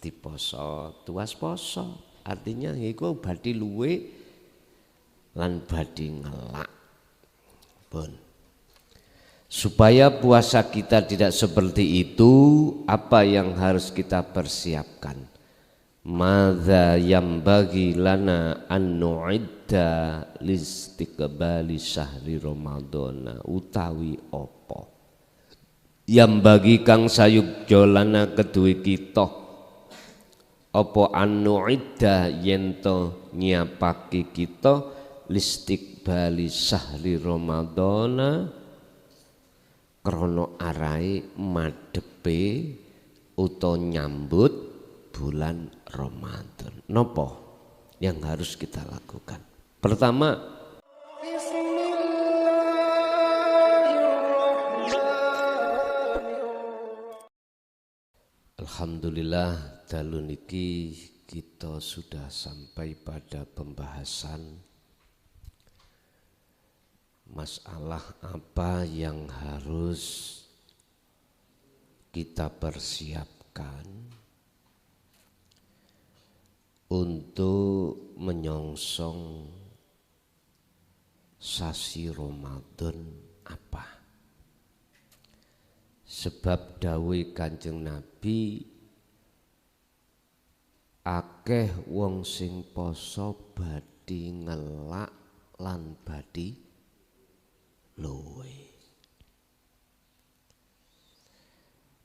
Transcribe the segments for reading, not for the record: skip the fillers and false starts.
diposo tuas poso, artinya iku badhe luwe lan badhe ngelak. Pun supaya puasa kita tidak seperti itu, apa yang harus kita persiapkan? Madza yambagi lana an nu'idda listiqbali syahri Ramadhana, utawi apa yang bagi kang sayukja lana keduwe kita apa an nu'idda yento nyiapake kita listiqbali syahri Ramadhana krana arahe madhepe utawa nyambut bulan Ramadan. Napa yang harus kita lakukan? Pertama, alhamdulillah dalu niki kita sudah sampai pada pembahasan masalah apa yang harus kita persiapkan untuk menyongsong sasi Ramadan apa? Sebab dawuh Kanjeng Nabi, akeh wong sing poso badhe ngelak lan badhe luwe.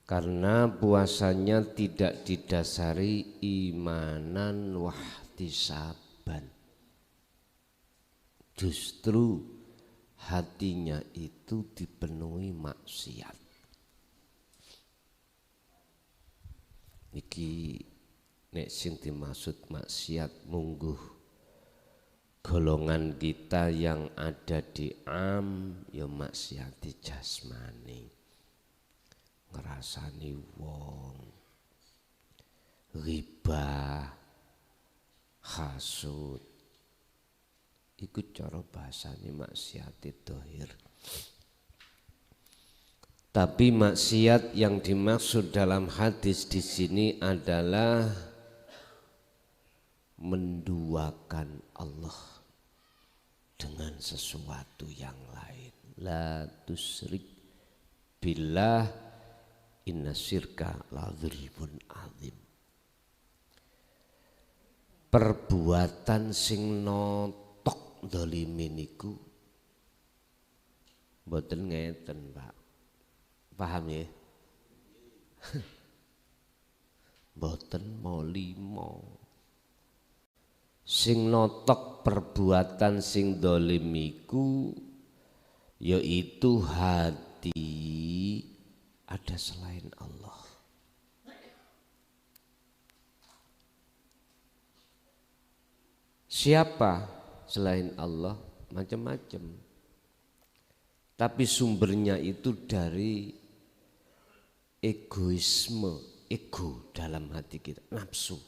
Karena puasanya tidak didasari imanan wahtisaban, justru hatinya itu dipenuhi maksiat. Iki nek sing dimaksud maksiat mungguh golongan kita yang ada di ya maksiati jasmani, ngerasani wong, ghibah, hasud, iku cara bahasane maksiati dohir. Tapi maksiat yang dimaksud dalam hadis di sini adalah menduakan Allah dengan sesuatu yang lain. La tusyrik billah inna syirka la dzulmun azim. Perbuatan sing notok dzalime niku mboten ngeten, Pak. Paham ya? Mboten molimo. Sing notok perbuatan sing dolim iku yaitu hati ada selain Allah. Siapa selain Allah? Macam-macam. Tapi sumbernya itu dari egoisme, ego dalam hati kita, nafsu.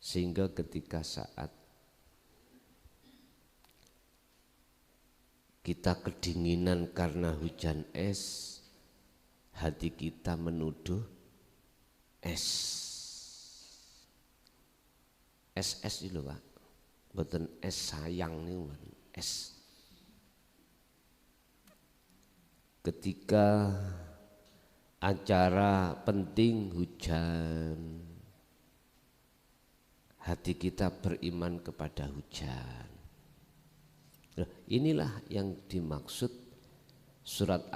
Sehingga ketika saat kita kedinginan karena hujan es, hati kita menuduh es. Es itu Pak, bukan es sayang nih, es. Ketika acara penting hujan, hati kita beriman kepada hujan. Nah, inilah yang dimaksud surat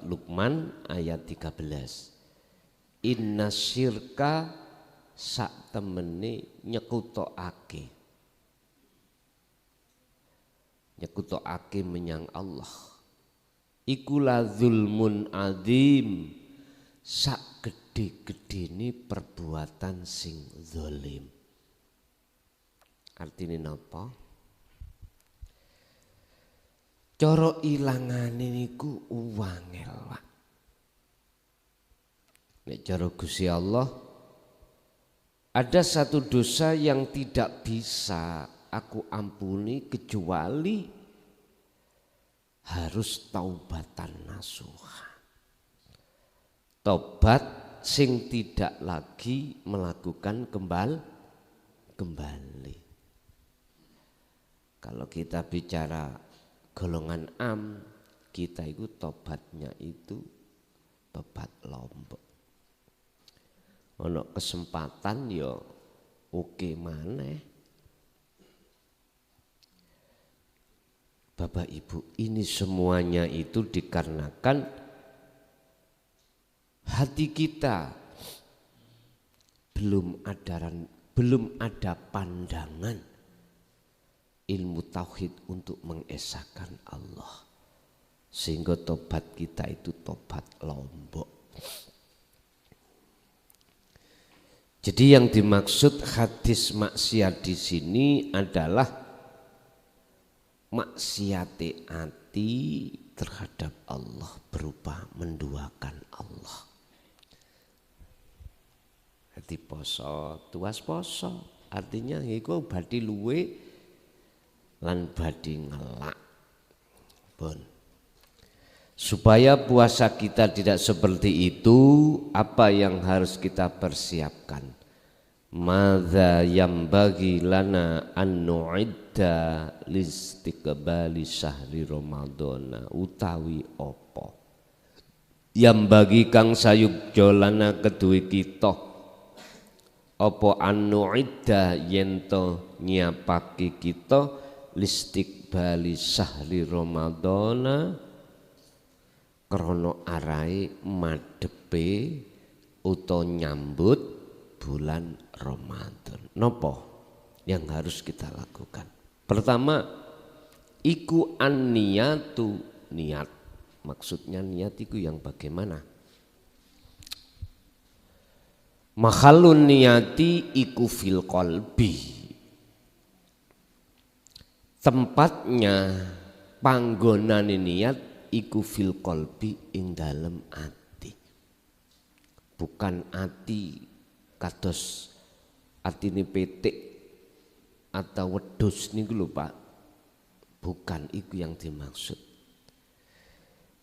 Luqman ayat 13. Inna syirka sak temene nyekutokake menyang Allah. Iku la zulmun adzim, sak gede-gedene perbuatan sing zalim. Artine napa? Cara ilangane niku wangel, Pak. Nek cara Gusti Allah ada satu dosa yang tidak bisa aku ampuni kecuali harus taubatan nasuha. Tobat sing tidak lagi melakukan kembali. Kalau kita bicara golongan am, kita itu tobatnya itu tobat lombok. Ono kesempatan yo oke maneh. Bapak Ibu, ini semuanya itu dikarenakan hati kita belum ada pandangan ilmu tauhid untuk mengesahkan Allah, sehingga tobat kita itu tobat lombok. Jadi yang dimaksud hadis maksiat di sini adalah maksiate hati terhadap Allah berupa menduakan Allah. Hati poso, tuas poso, artinya iku badhe luwe lan badhe ngelak. Pun. Supaya puasa kita tidak seperti itu, apa yang harus kita persiapkan? Madza yambagi lana an nu'idda listiqbali syahri Ramadhana utawi apa yang bagi kang sayukja lana keduwe kita apa an nu'idda yen to nyiapake kita listiqbali syahri Ramadhana krana arahe madhepe utawa nyambut bulan Ramadan. Nopo yang harus kita lakukan? Pertama, iku an-niyatu, niat. Maksudnya niat itu yang bagaimana? Mahalun niyati iku fil qalbi. Tempatnya panggonane niat iku fil qalbi ing dalem ati. Bukan ati kados atine petik atau wedhus niku lho Pak. Bukan itu yang dimaksud.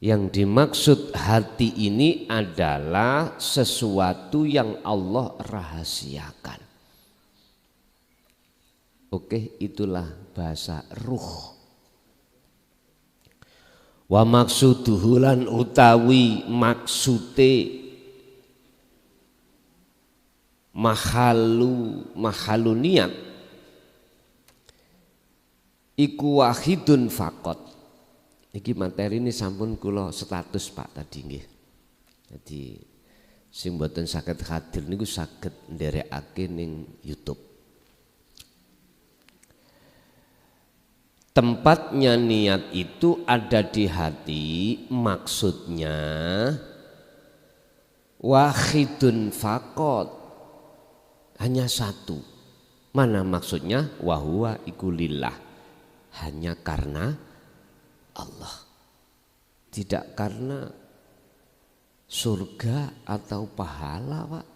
Yang dimaksud hati ini adalah sesuatu yang Allah rahasiakan. Oke, itulah bahasa ruh. Wa maksuduhu lan utawi maksude mahalu niat iku wahidun faqat. Iki materi ini sampun kula status Pak tadi nggih. Jadi sing mboten saged hadir niku saged nderekake ning YouTube. Tempatnya niat itu ada di hati, maksudnya wahidun faqat. Hanya satu. Mana maksudnya? Wahuwa iku lillah. Hanya karena Allah. Tidak karena surga atau pahala Pak.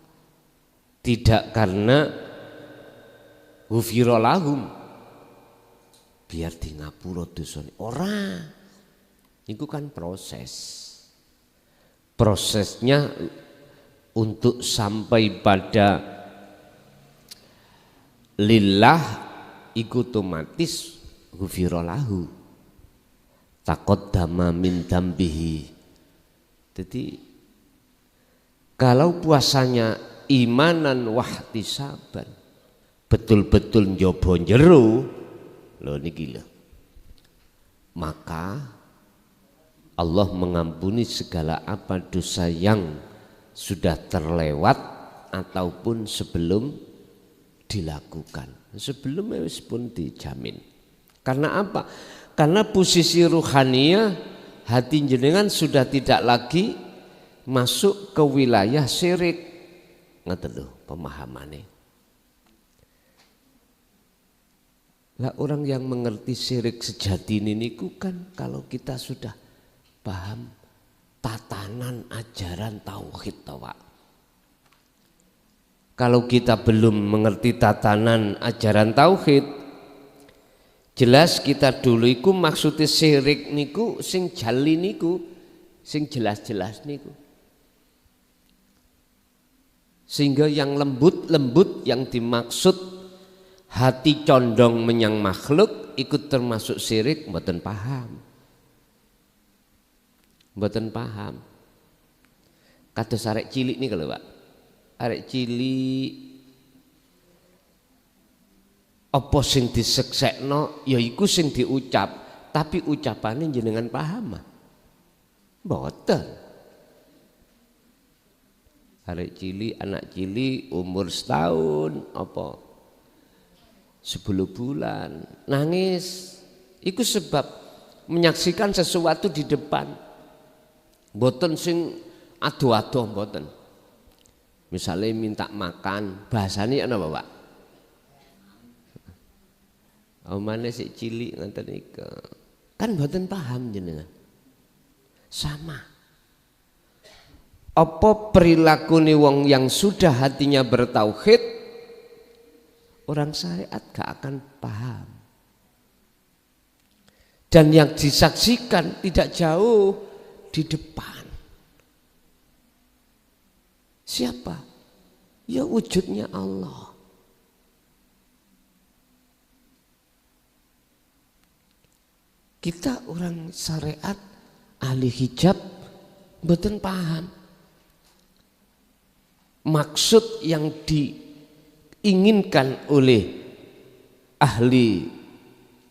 Tidak karena ghufira lahum. Biar di ngapura dosane. Ora. Itu kan proses. Prosesnya untuk sampai pada lillah iku otomatis ghufira lahu taqaddama min dambihi. Jadi kalau puasanya imanan wahtisaban betul-betul njobo jero lho niki lho, maka Allah mengampuni segala apa dosa yang sudah terlewat ataupun sebelum dilakukan. Sebelumnya pun dijamin. Karena apa? Karena posisi ruhaniyah hati jenengan sudah tidak lagi masuk ke wilayah syirik. Ngoten lho pemahamannya. Lah orang yang mengerti syirik sejati ini niku kan kalau kita sudah paham tatanan ajaran tauhid Pak. Kalau kita belum mengerti tatanan ajaran tauhid, jelas kita dulu iku maksudnya syirik niku sing jali niku, sing jelas-jelas niku. Sehingga yang lembut-lembut yang dimaksud hati condong menyang makhluk ikut termasuk syirik, mboten paham. Mboten paham. Kados arek cilik nih kalau Pak. Arek cilik apa sing diseksekno ya iku sing diucap, tapi ucapane jenengan paham mah. Mboten. Arek cilik, anak cilik umur setahun apa 10 bulan nangis, iku sebab menyaksikan sesuatu di depan. Mboten sing ado-ado mboten. Misalnya minta makan, bahasanya apa Pak? Omane sik cilik ngoten niku. Kan mboten paham jenengan. Sama. Apa perilakune wong yang sudah hatinya bertauhid, orang syariat gak akan paham. Dan yang disaksikan tidak jauh di depan. Siapa? Ya wujudnya Allah. Kita orang syariat ahli hijab mboten paham maksud yang diinginkan oleh ahli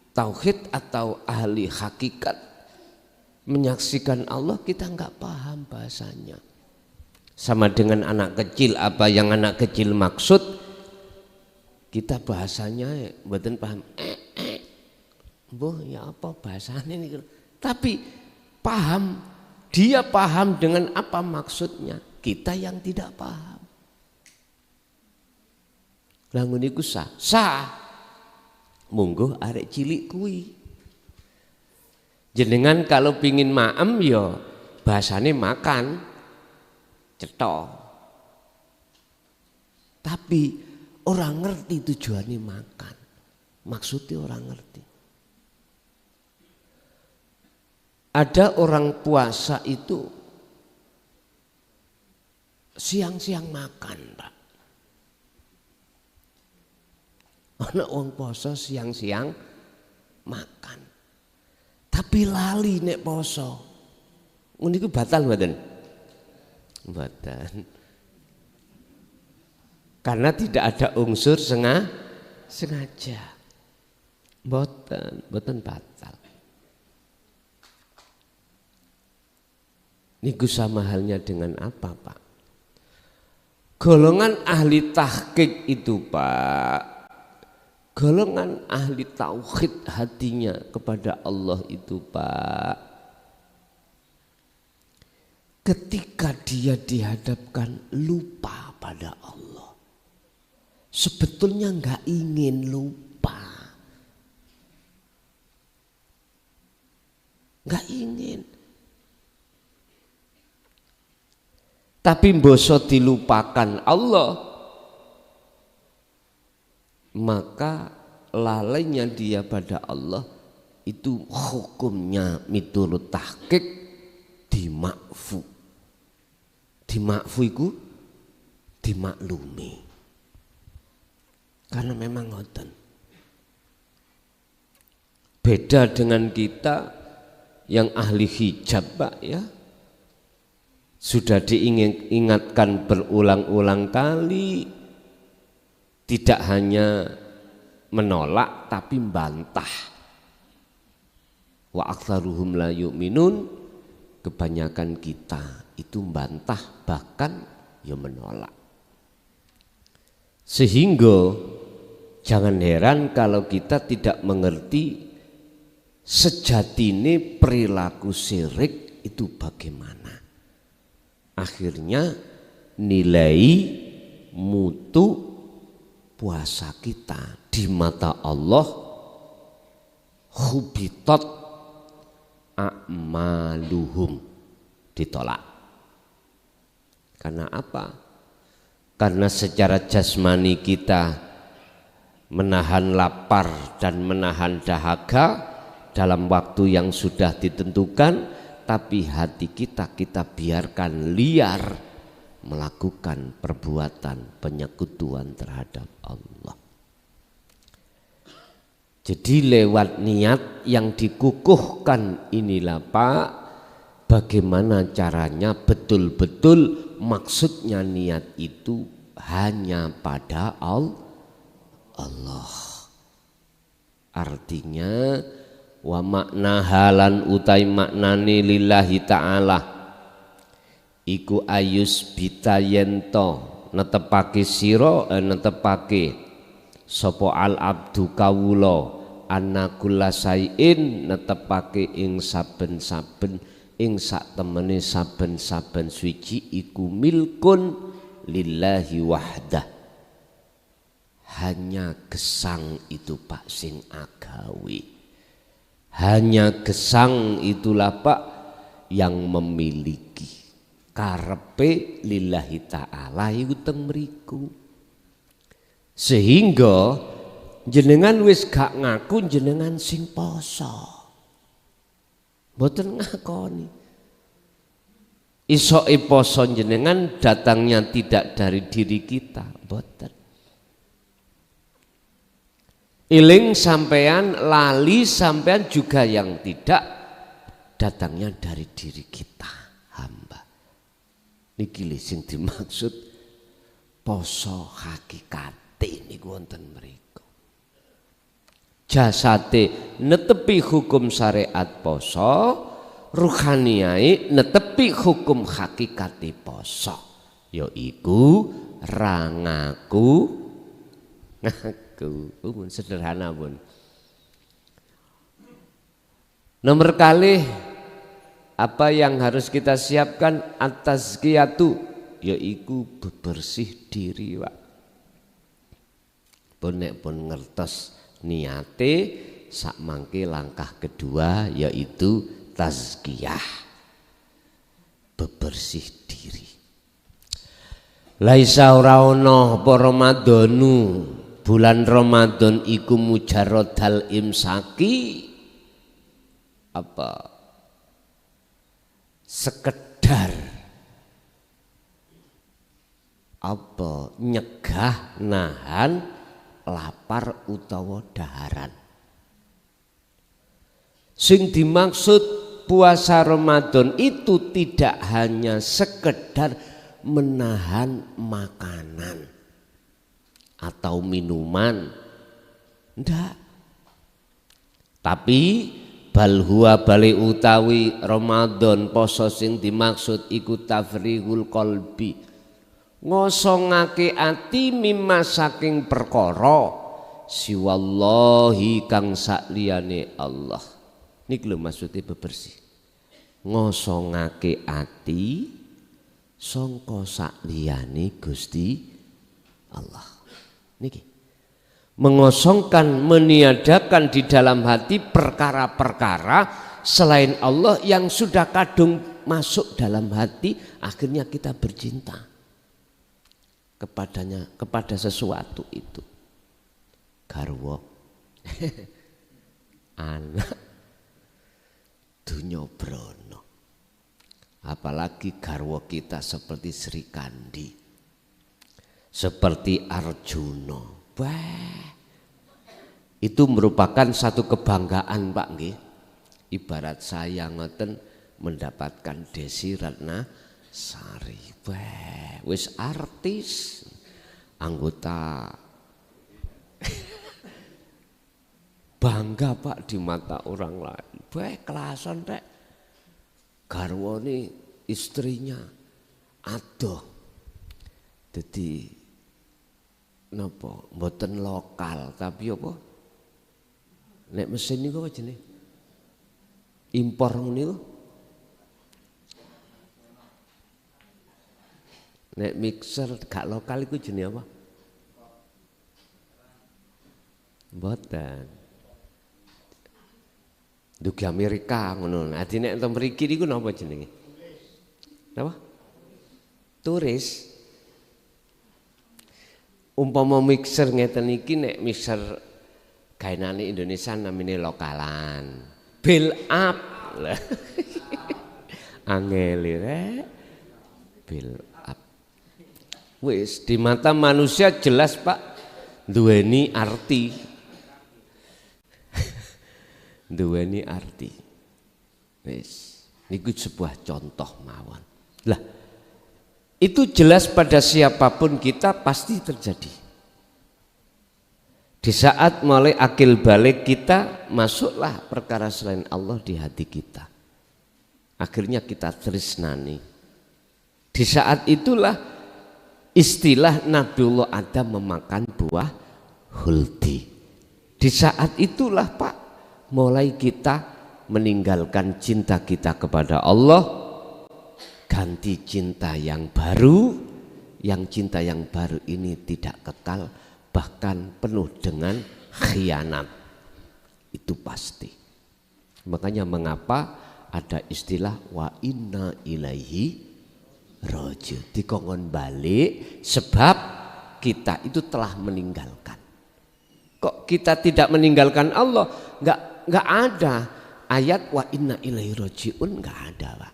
tauhid atau ahli hakikat menyaksikan Allah, kita nggak paham bahasanya. Sama dengan anak kecil, apa yang anak kecil maksud kita bahasanya mboten paham. Boh ya apa bahasanya ini, tapi paham, dia paham dengan apa maksudnya, kita yang tidak paham. Langun iku sah monggo arek cilik kuwi. Jenengan kalau pingin maem ya bahasane makan cetok. Tapi orang ngerti tujuannya makan. Maksudnya orang ngerti. Ada orang puasa itu siang-siang makan, Pak. Anak wong poso siang-siang makan. Tapi lali nek poso. Ngono iku batal mboten? Mboten. Karena tidak ada unsur sengaja. Mboten batal. Niku sama halnya dengan apa, Pak? Golongan ahli tahqiq itu, Pak, golongan ahli tauhid hatinya kepada Allah itu, Pak, ketika dia dihadapkan lupa pada Allah, sebetulnya nggak ingin lupa, nggak ingin, tapi mboso dilupakan Allah, maka lalainya dia pada Allah itu hukumnya miturut tahqiq dimakfu. Dimakfu itu dimaklumi. Karena memang ngoten. Beda dengan kita yang ahli hijab, Pak, ya. Sudah diingatkan berulang-ulang kali, tidak hanya menolak tapi membantah. Wa aktsaruhum la yu'minun, kebanyakan kita itu membantah bahkan ya menolak. Sehingga jangan heran kalau kita tidak mengerti sejatine perilaku syirik itu bagaimana. Akhirnya nilai mutu puasa kita di mata Allah hubitat a'maluhum, ditolak. Karena apa? Karena secara jasmani kita menahan lapar dan menahan dahaga dalam waktu yang sudah ditentukan, tapi hati kita biarkan liar melakukan perbuatan penyekutuan terhadap Allah. Jadi lewat niat yang dikukuhkan inilah Pak, bagaimana caranya betul-betul maksudnya niat itu hanya pada Allah. Artinya wa makna halan utai maknani lillahi ta'ala iku ayus bitayento netepake sira netepake sapa al abdu kawula anna kullasain netepake ing saben-saben ing sak temene saben-saben suci iku milkun lillahi wahdah. Hanya gesang itu Pak sing agawe, hanya gesang itulah Pak yang memiliki. Karepe lillahi ta'ala iku teng mriku. Sehingga jenengan wis gak ngaku jenengan sing poso. Mboten ngakoni. Isoke poso jenengan datangnya tidak dari diri kita, mboten. Iling sampean, lali sampean juga yang tidak datangnya dari diri kita hamba. Niki lho sing dimaksud poso hakikate niku wonten mriku. Jasate netepi hukum syariat poso, ruhaniyai netepi hukum hakikate poso. Yaiku rangaku ngaku. Sederhana pun. Nomor kali apa yang harus kita siapkan atas tazkiyatu yaitu bebersih diri Pak. Nek pun ngertos niate sak mangke langkah kedua yaitu tazkiyah, bebersih diri. Laisa ora ana apa Ramadhanu, bulan Ramadan iku mujarrodal imsaki apa sekedar apa nyegah nahan lapar utawa daharan. Sing dimaksud puasa Ramadan itu tidak hanya sekedar menahan makanan atau minuman, ndak. Tapi bal huwa bali utawi Ramadan poso sing dimaksud iku tafrihul qalbi, ngosongake ati mimma saking perkara siwallahi kang sakliyane Allah. Niki lho maksudnya bebersih, ngosongake ati sangka sakliyane Gusti Allah. Niki mengosongkan, meniadakan di dalam hati perkara-perkara selain Allah yang sudah kadung masuk dalam hati, akhirnya kita bercinta kepadanya, kepada sesuatu itu. Garwa anak dunya brono, apalagi garwa kita seperti Sri Kandi, seperti Arjuna. Wah, itu merupakan satu kebanggaan Pak nggih. Ibarat saya ngoten mendapatkan Desi Ratna Sari. Wah, wis artis, anggota bangga Pak di mata orang lain. Wah, kelasan rek. Garwane istrinya adoh. Jadi napa mboten lokal tapi apa nek mesin niku apa jenenge impor niku, nek mixer gak lokal iku jenenge apa mboten dugi Amerika ngono. Nah nek enten mriki niku napa jenenge napa turis. Umpama mixer ngeten iki nek mixer gaenane Indonesia namine lokalan. Build up. Angel rek. Build up. Wis di mata manusia jelas Pak, duweni arti. Duweni arti. Wis niku sebuah contoh mawon. Lah itu jelas pada siapapun kita pasti terjadi. Di saat mulai akil balik kita, masuklah perkara selain Allah di hati kita. Akhirnya kita tresnani. Di saat itulah istilah Nabiullah Adam memakan buah huldi. Di saat itulah Pak, mulai kita meninggalkan cinta kita kepada Allah, ganti cinta yang baru, yang cinta yang baru ini tidak kekal, bahkan penuh dengan khianat. Itu pasti. Makanya mengapa ada istilah wa inna ilaihi raji'un, dikongkon balik, sebab kita itu telah meninggalkan. Kok kita tidak meninggalkan Allah? Enggak ada ayat wa inna ilaihi raji'un, enggak ada Pak.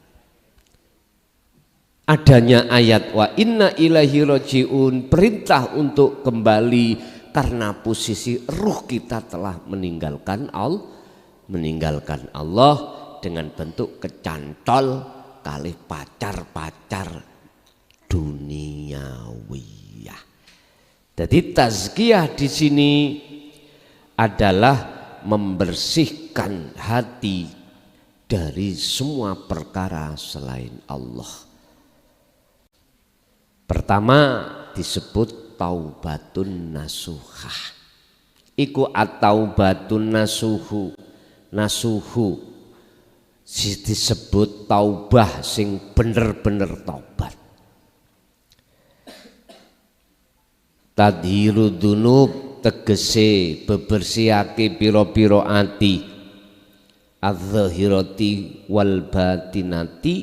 Adanya ayat wa inna ilaihi raji'un, perintah untuk kembali karena posisi ruh kita telah meninggalkan Allah dengan bentuk kecantol kali pacar-pacar duniawiyah. Jadi tazkiyah di sini adalah membersihkan hati dari semua perkara selain Allah. Pertama disebut taubatun nasuhah. Iku at-taubatun nasuhu. Nasuhu disebut taubah sing bener-bener taubat. Tadhiru dunub tegese bebersihake pira-pira ati, adz-dzahirati wal batinati,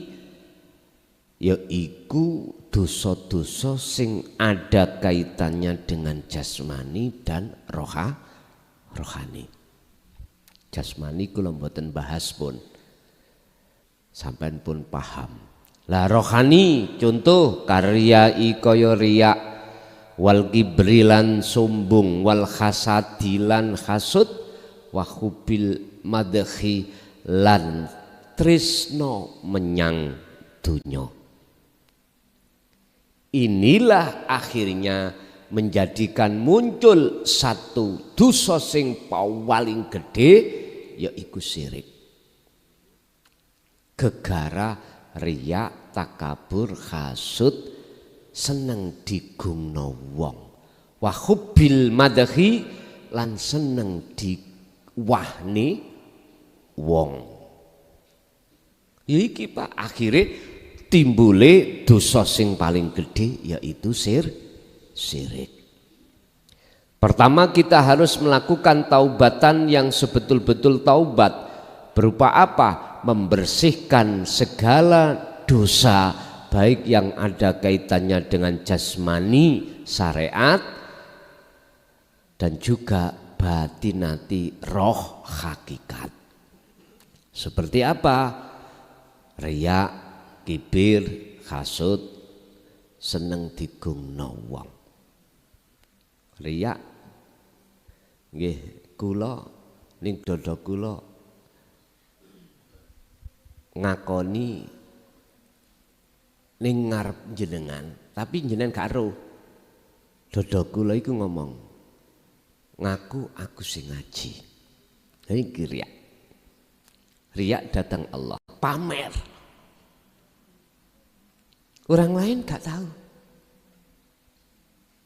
yaiku dosa-dosa sing ada kaitannya dengan jasmani dan rohani. Jasmani kula mboten bahas pun, sampean pun paham. Lah rohani contoh karya kaya riya, wal kibrilan sombong, wal hasadilan hasud, wa hubil madhi lan tresno menyang dunya. Inilah akhirnya menjadikan muncul satu dosa sing paling gede, yaiku syirik. Gegara riya, takabur, hasud, seneng digungno wong, wa hubbil madhi lan seneng diwahni wong. Iki Pak akhirnya timbule dosa sing paling gede, yaitu syirik. Pertama kita harus melakukan taubatan yang sebetul-betul taubat. Berupa apa? Membersihkan segala dosa, baik yang ada kaitannya dengan jasmani syariat dan juga batinati roh hakikat. Seperti apa? Riya, kibir, hasud, seneng digungno wong. Riya nggih kula ning dada kula ngakoni ning ngarep jenengan, tapi jenengan gak ero. Dada kula iku ngomong, ngaku aku sing ngaji. Iki riya. Riya datang Allah, pamer. Orang lain gak tahu.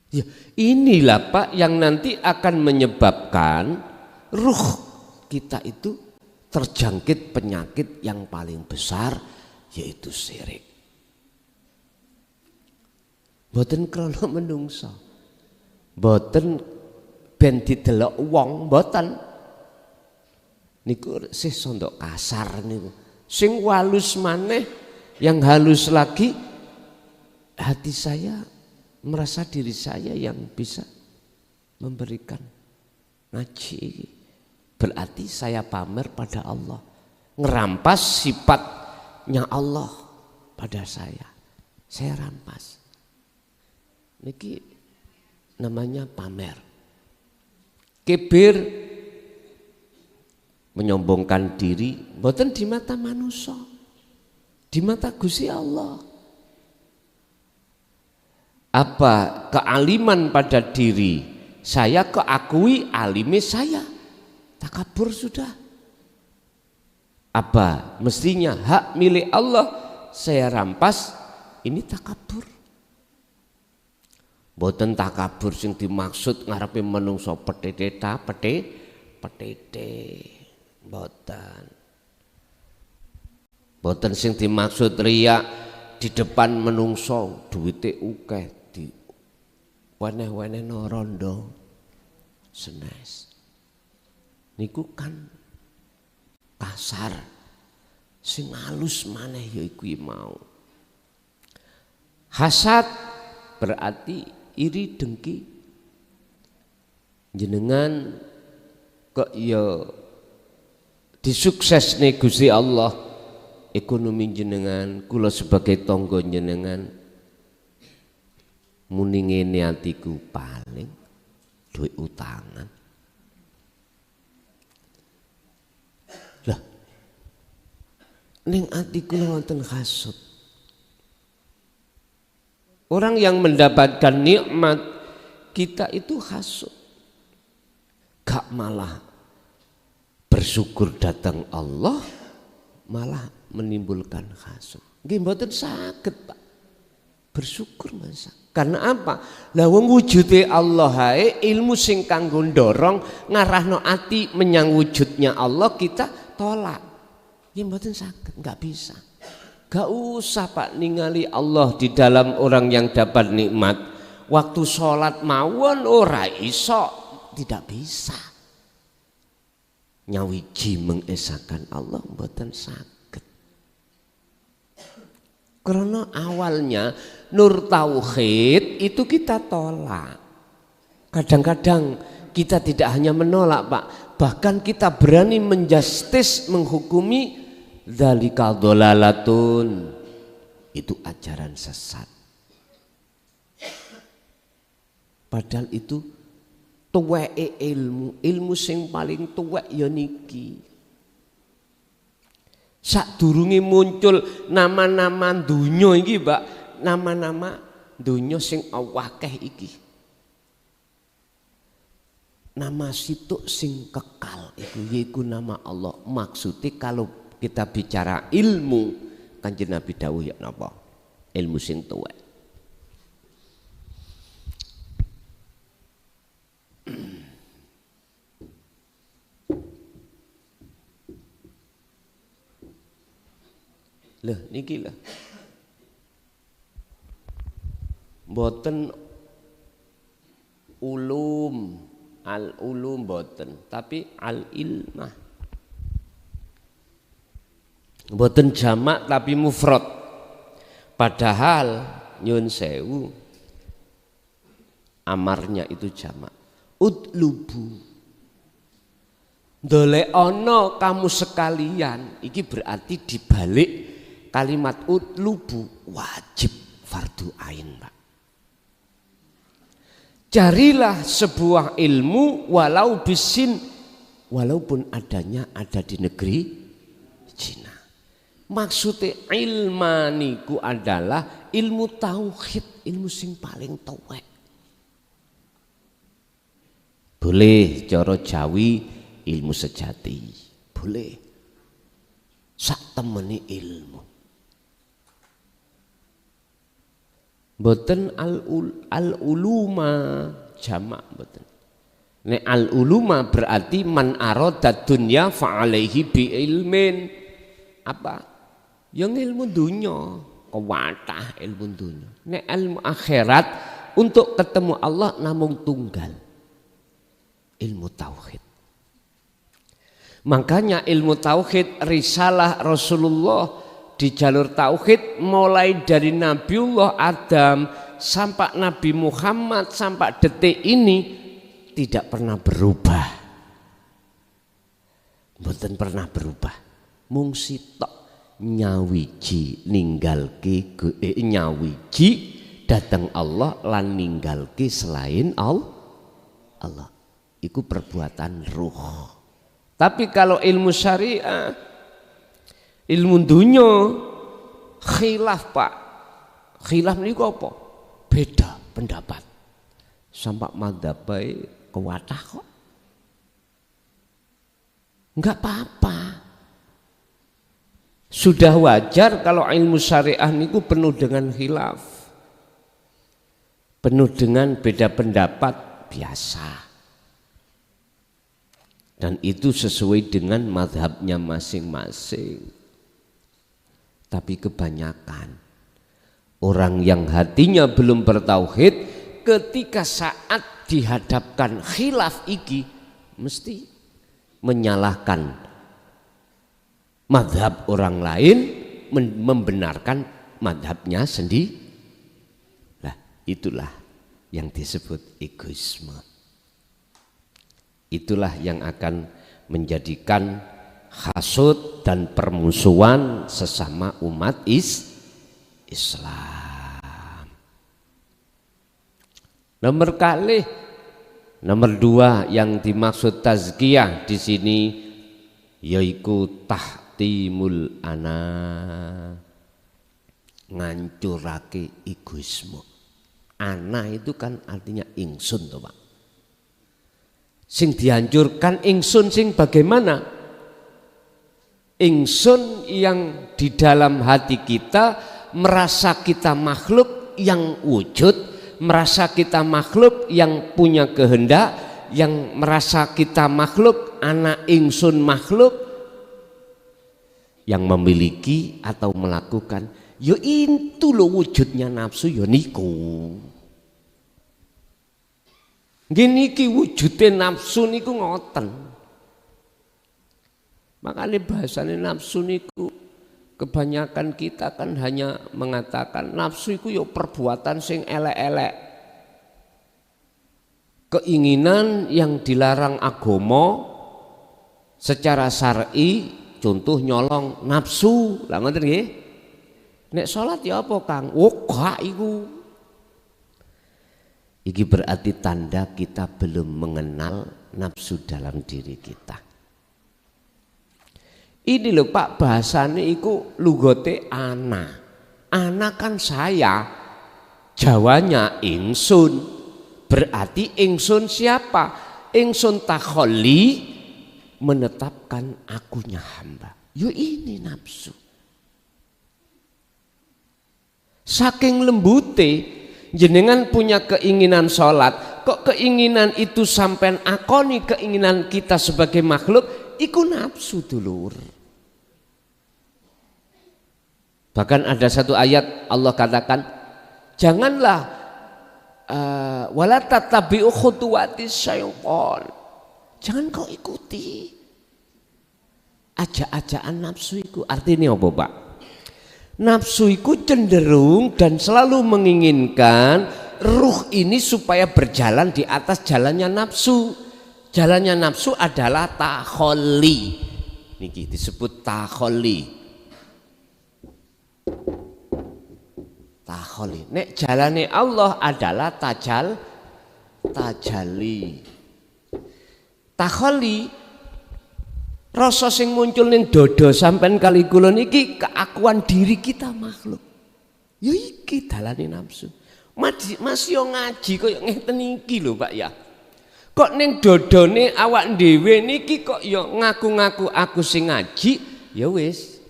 Ya, inilah Pak yang nanti akan menyebabkan ruh kita itu terjangkit penyakit yang paling besar, yaitu syirik. Mboten krana menungso, mboten ben didelok wong, mboten. Niku sih sondok kasar niku. Sing walus maneh, yang halus lagi, hati saya merasa diri saya yang bisa memberikan ngaji. Berarti saya pamer pada Allah, ngerampas sifatnya Allah pada saya rampas. Niki namanya pamer. Kibir menyombongkan diri mboten di mata manusia, di mata Gusti Allah. Apa kealiman pada diri saya keakui alimi saya, takabur sudah. Apa mestinya hak milik Allah saya rampas, ini takabur. Mboten takabur sing dimaksud ngarepe menungso petete mboten sing dimaksud riya di depan menungso duwite akeh di weneh-weneh rondo senes niku kan kasar, sing halus maneh yaiku mau. Hasad berarti iri dengki, jenengan kok ya disuksesne Gusti Allah ekonomi jenengan, kula sebagai tangga jenengan muni ngene atiku paling duit utangan. Lah ning ati kula wonten hasud. Orang yang mendapatkan nikmat kita itu hasud, gak malah bersyukur datang Allah, malah menimbulkan hasud. Nggih mboten saged Pak bersyukur masa. Karena apa? Lah wong wujude Allah hae ilmu sing kanggo ndorong ngarahno ati menyang wujudnya Allah kita tolak. Nggih mboten saged, enggak bisa. Gak usah Pak ningali Allah di dalam orang yang dapat nikmat. Waktu sholat mawon ora iso, tidak bisa. Nyawiji mengesahkan Allah mboten saged. Karena awalnya nur tauhid itu kita tolak. Kadang-kadang kita tidak hanya menolak Pak, bahkan kita berani menjustis, menghukumi dzalika dhalalatun, itu ajaran sesat. Padahal itu tuweke ilmu sing paling tuwek ya niki. Sadurunge muncul nama-nama donya iki, Mbak, nama-nama donya sing akeh iki. Nama situk sing kekal iku nama Allah. Maksudnya kalau kita bicara ilmu, Kanjeng Nabi dawuh ya napa? Ilmu sing tuwek. Lah niki lah. Mboten ulum, al-ulum mboten, tapi al-ilmah. Mboten jamak tapi mufrad. Padahal nyun sewu amarnya itu jamak. Utlubu. Ndolekana kamu sekalian, iki berarti dibalik kalimat utlubu wajib fardu ain, Pak. Carilah sebuah ilmu walau bisin, walaupun adanya ada di negeri Cina. Maksudnya ilmaniku adalah ilmu tauhid, ilmu sing paling tuwek. Boleh cara Jawi ilmu sejati, boleh. Sak temeni ilmu. Mboten al-uluma jamak mboten. Nek al-uluma berarti man arada dunya fa alaihi bi ilmin. Apa? Yang ilmu dunya, kewatah ilmu dunya. Nek ilmu akhirat untuk ketemu Allah namung tunggal. Ilmu tauhid. Makanya ilmu tauhid risalah Rasulullah di jalur tauhid mulai dari Nabiullah Adam sampai Nabi Muhammad sampai detik ini tidak pernah berubah. Mboten pernah berubah. Mung sitok nyawiji ninggalke nyawiji datang Allah lan ninggalke selain Allah. Iku perbuatan ruh. Tapi kalau ilmu syariah, ilmu dunya, khilaf Pak. Khilaf niku apa? Beda pendapat. Sampai madhabai kewatah kok. Enggak apa-apa. Sudah wajar kalau ilmu syariah niku penuh dengan khilaf. Penuh dengan beda pendapat, biasa. Dan itu sesuai dengan mazhabnya masing-masing. Tapi kebanyakan orang yang hatinya belum bertauhid, ketika saat dihadapkan khilaf iki mesti menyalahkan mazhab orang lain, membenarkan mazhabnya sendiri. Nah, itulah yang disebut egoisme. Itulah yang akan menjadikan hasud dan permusuhan sesama umat Islam. Nomor dua yang dimaksud tazkiyah di sini yaitu tahtimul ana, ngancurake egoisme. Ana itu kan artinya ingsun toh Pak. Sing dihancurkan ingsun sing bagaimana? Ingsun yang di dalam hati kita merasa kita makhluk yang wujud, merasa kita makhluk yang punya kehendak, yang merasa kita makhluk, anak ingsun makhluk yang memiliki atau melakukan. Yo itu lo wujudnya nafsu yo niku. Gini ki wujudnya nafsu niku ngoten. Makanya bahasanya nafsu niku kebanyakan kita kan hanya mengatakan nafsu iku yo perbuatan sing elek-elek. Keinginan yang dilarang agama secara syar'i, contoh nyolong nafsu. Lah ngoten nggih. Nek salat ya apa Kang? Oh gak iku. Iki berarti tanda kita belum mengenal nafsu dalam diri kita. Ini loh Pak, bahasanya iku lugote ana. Ana kan saya, Jawanya ingsun. Berarti ingsun siapa? Ingsun takholi, menetapkan akunya hamba. Yo ini nafsu. Saking lembute jenengan punya keinginan sholat, kok keinginan itu sampai akoni keinginan kita sebagai makhluk, iku nafsu dulur. Bahkan ada satu ayat Allah katakan, janganlah wala tattabi'u khutuwatis syaitan. Jangan kau ikuti ajak-ajakan nafsu iku. Artinya apa Pak? Nafsu itu cenderung dan selalu menginginkan ruh ini supaya berjalan di atas jalannya nafsu. Jalannya nafsu adalah takholli. Niki disebut takholli. Takholli. Nek jalannya Allah adalah tajalli. Takholli rasa sing muncul ning dodo sampean kali kula niki keakuan diri kita makhluk. Ya iki dalane nafsu. Mas yo ngaji koyo ngeten iki lho Pak ya. Kok ning dodone awak dhewe niki kok yo ngaku-ngaku aku sing ngaji, ya wis.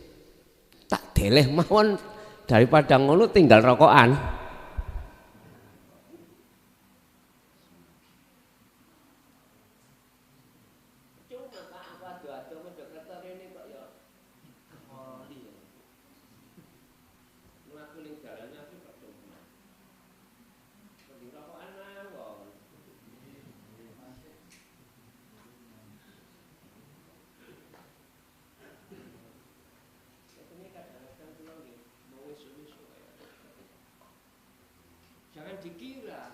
Tak deleh mawon daripada ngono tinggal rokokan. Jangan dikira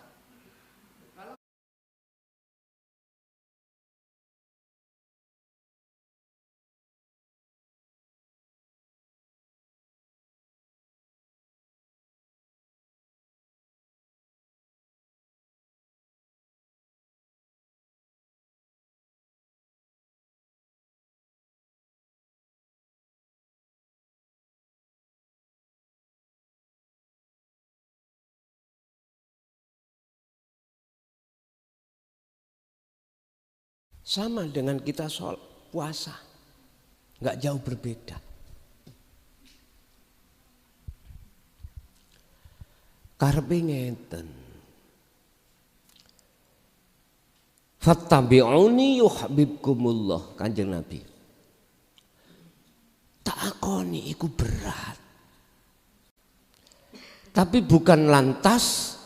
Sama dengan kita puasa, nggak jauh berbeda. Karepe ngeten. Fattabi'uni yuhibbukumullah, Kanjeng Nabi. Takoni iku berat. Tapi bukan lantas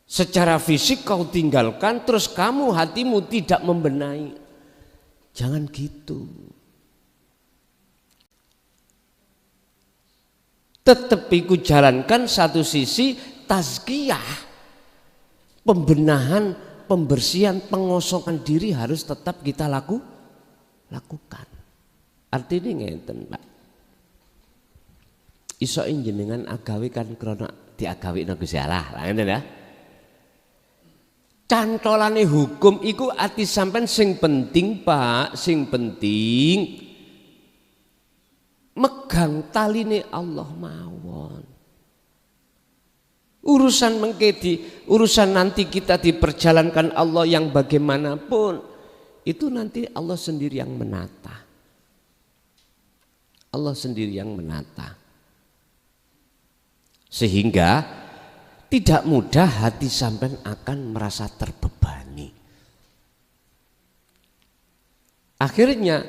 secara fisik kau tinggalkan terus kamu hatimu tidak membenahi. Jangan gitu. Tetap iku jalankan satu sisi tazkiyah, pembenahan, pembersihan, pengosongan diri harus tetap kita lakukan. Artinya ngeten, Pak. Iso jenengan agawe kan krana diagawekna Gusti Allah. Lah ngeten ya. Cantolane hukum iku ati sampean sing penting, Pak, sing penting megang taline Allah mawon. Urusan mengkedi, urusan nanti kita diperjalankan Allah yang bagaimanapun, itu nanti Allah sendiri yang menata. Allah sendiri yang menata. Sehingga tidak mudah hati sampean akan merasa terbebani. Akhirnya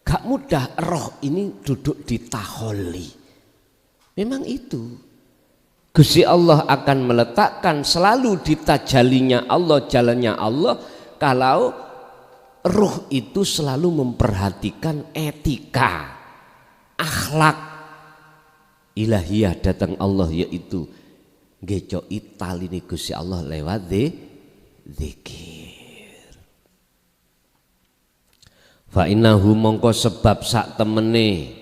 gak mudah roh ini duduk di taholi. Memang itu Gusti Allah akan meletakkan selalu di tajalinya Allah, jalannya Allah, kalau ruh itu selalu memperhatikan etika, akhlak ilahiyah datang Allah, yaitu ngecoi taline Gusti Allah lewat zikir. Fa innahu mongko sebab sak temene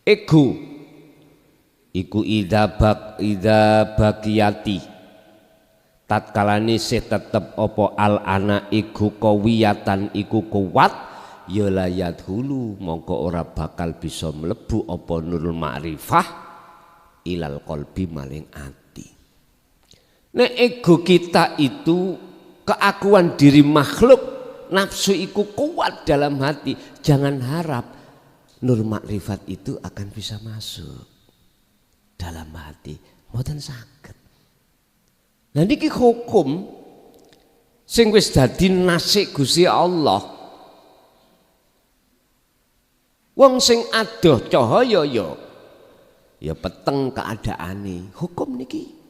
ego iku ida bakiyati tatkalane se tetep apa al ana iku kawiyatan iku kuat ya layat hulu mongko ora bakal bisa mlebu apa nurul ma'rifah ilal qalbi maring ati. Nek ego kita itu keakuan diri makhluk, nafsu iku kuat dalam hati, jangan harap nur makrifat itu akan bisa masuk dalam hati. Mboten saged. Lah niki hukum sing wis dadi nasik Gusti Allah. Wong sing adoh cahaya ya peteng keadaane, hukum niki.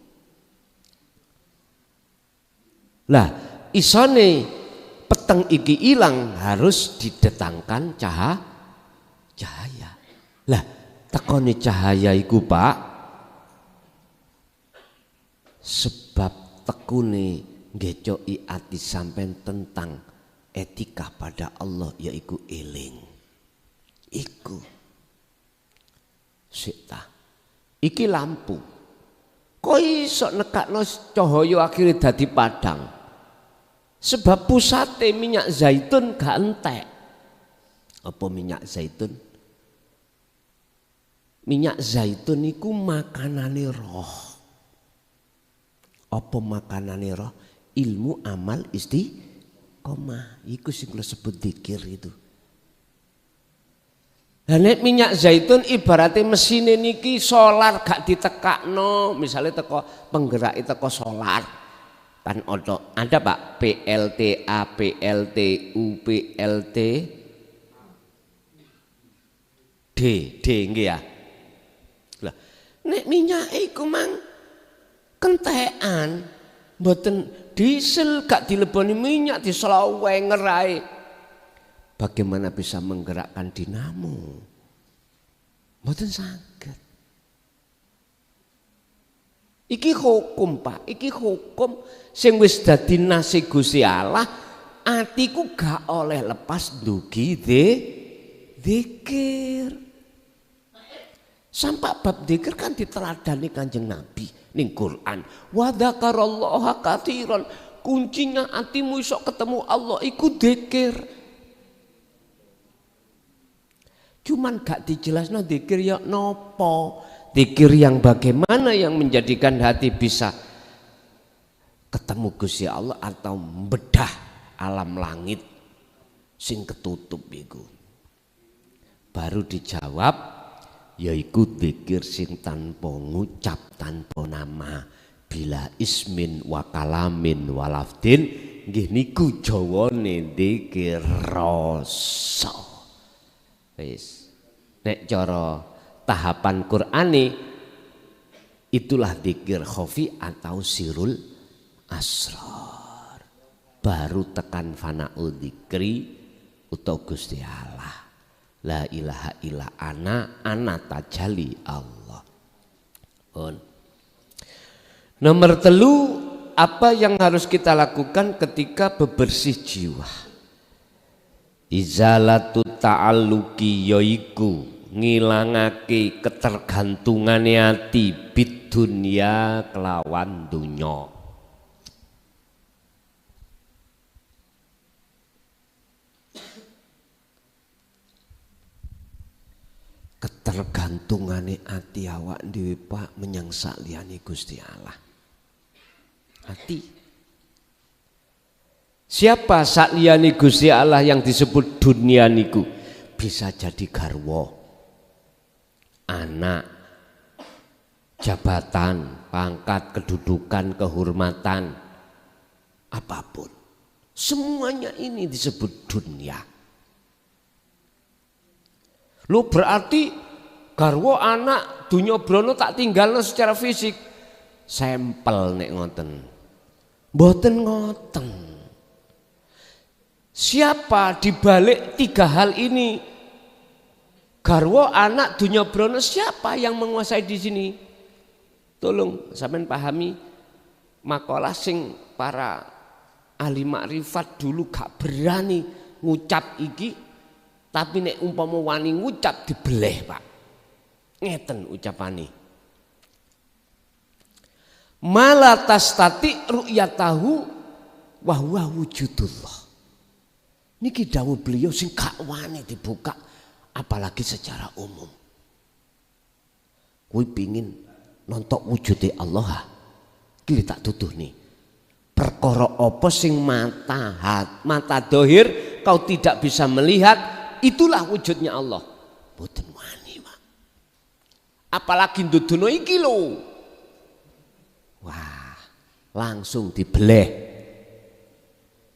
Lah isone peteng iki ilang harus didatangkan cahaya. Lah tekone cahaya iku, Pak, sebab tekune ngecoki ati sampean tentang etika pada Allah, yaiku eling. Iku sik ta. Iki lampu. Kok iso nekakno cahaya akhire dadi padang? Sebab pusate minyak zaitun gak entek. Apa minyak zaitun? Minyak zaitun iku makanane roh. Apa makanane roh? Ilmu, amal, istiqomah. Iku sing kula sebut zikir itu. Lah nek minyak zaitun ibaratnya mesine niki solar gak ditekakno, misalnya teko penggerak teko solar. Kan ada Pak PLTA, PLTU, PLT D nggih ya. Lah nek minyak iku mang kentekan, mboten diesel gak dileboni minyak diselawe ngerai. Bagaimana bisa menggerakkan dinamo? Mboten saged. Iki hukum, Pak, iki hukum sing wis dadi nasib Gusti Allah. Atiku gak oleh lepas dugi zikir. Sampai bab zikir kan diteladani Kanjeng Nabi ning Quran. Wa dzakarallaha katsiran. Kuncinya atimu iso ketemu Allah iku zikir. Cuman gak dijelasno zikir ya nopo. Zikir yang bagaimana yang menjadikan hati bisa ketemu Gusti Allah atau membedah alam langit sing ketutup iku. Baru dijawab yaiku dzikir sing tanpa ngucap, tanpa nama, bila ismin wa kalamin wa lafdin, nggih niku jawane dzikir rasa. Wis nek cara tahapan Qur'ane itulah dzikir khafi atau sirul asrar. Baru tekan fana'u dzikri utawa Gusti Allah. La ilaha illa ana tajali Allah. Nomor 3, apa yang harus kita lakukan ketika bebersih jiwa? Izalatu ta'alluqi yaiku ngilangake ketergantungane ati bidunya kelawan dunya. Ketergantungane ati awak dhewe Pak menyang saliyane Gusti Allah. Hati. Siapa saliyane Gusti Allah yang disebut dunia niku? Bisa jadi garwa, anak, jabatan, pangkat, kedudukan, kehormatan, apapun. Semuanya ini disebut dunia. Lu berarti garwa, anak, dunya brono tak tinggalno secara fisik. Sampel nek ngoten. Mboten ngoten. Siapa di balik 3 hal ini? Garwa, anak, dunya brono, siapa yang menguasai di sini? Tolong sampean pahami makalah sing para ahli makrifat dulu gak berani ngucap iki. Tapi nek umpama wani ngucap dibeleh Pak. Ngeten ucapane. Mala tastati ru'yatahu wa huwa wujudullah. Niki dawuh beliau sing gak wani dibuka apalagi secara umum. Kuwi pingin nontok wujude Allah. Iki tak tuduh nih. Perkara apa sing mata dohir kau tidak bisa melihat, itulah wujudnya Allah. Mboten wani, Pak. Apalagi ndudono iki lho. Wah, langsung dibeleh.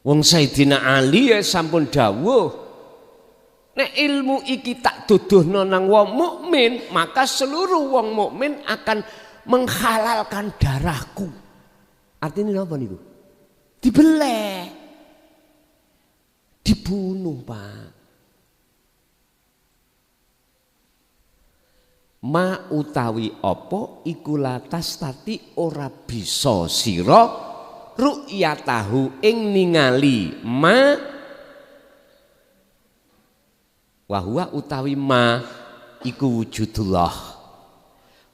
Wong Sayyidina Ali ya sampun dawuh, nek ilmu iki tak duduhno nang wong mukmin, maka seluruh wong mukmin akan menghalalkan darahku. Artinya apa niku? Dibeleh. Dibunuh, Pak. Ma utawi apa iku latas tati ora bisa sira ru'yatahu ing ningali ma wa huwa utawi ma iku wujudullah.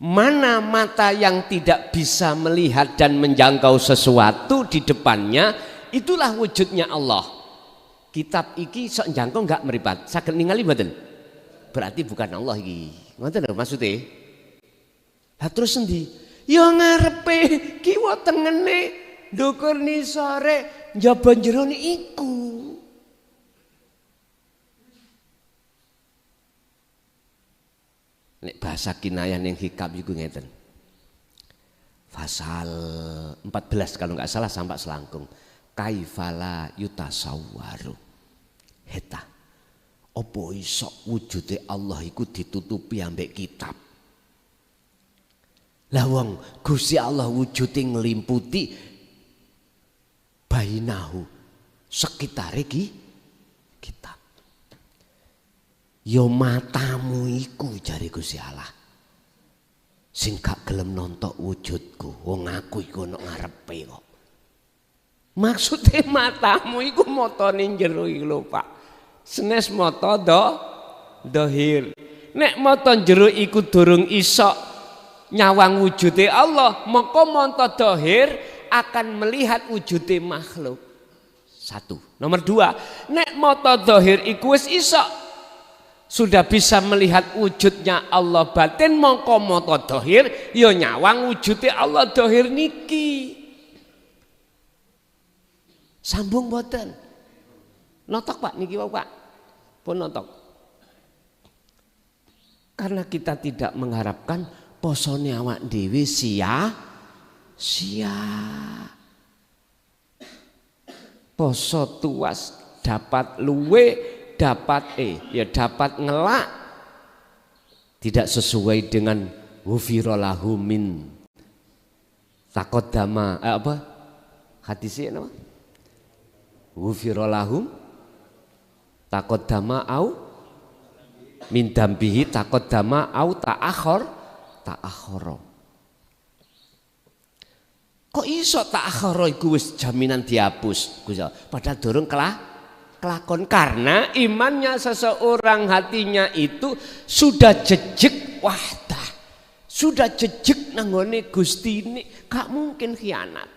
Mana mata yang tidak bisa melihat dan menjangkau sesuatu di depannya, itulah wujudnya Allah. Kitab iki sok njangkau enggak meripat, saged ningali mboten? Berarti bukan Allah iki. Ngoten lho maksudnya. Lah terus endi? Ya ngarepe kiwa tengene ndukur nisore njaba jerone iku. Nek bahasa kinayah ning hikam iku ngeten. Pasal 14 kalau enggak salah sampai selangkung. Kaifala yutasawwaru. Heta. Apa iso wujude Allah iku ditutupi ambek kitab. Lah wong Gusti Allah wujude nglimputi bainahu sekitar iki kitab. Yo matamu iku jare Gusti Allah. Sing gak gelem nontok wujudku, wong aku iku ono ngarepe kok. Maksude matamu iku motone jero iki lho, Pak. Senes mata dohir. Nek mata jero iku durung iso nyawang wujude Allah, maka mata dohir akan melihat wujude makhluk. 1. Nomor 2, nek mata dohir iku wis iso sudah bisa melihat wujudnya Allah batin, maka mata dohir ya nyawang wujude Allah dohir niki. Sambung boten. Notok Pak niki Pak. Pun notok. Karena kita tidak mengharapkan posone awak dhewe sia. Poso tuas dapat luwe, dapat dapat ngelak tidak sesuai dengan ghufira lahum min taqaddama apa? Hadisnya apa? Ghufira lahum taqaddama au min dambihi taqaddama au ta'akhkhara. Kok iso ta'akhkhara iku wis jaminan dihapus Gusti Allah. Padahal durung kelakon karena imannya seseorang hatinya itu sudah jejeg wahdah. Sudah jejeg nanggone Gusti ini gak mungkin khianat.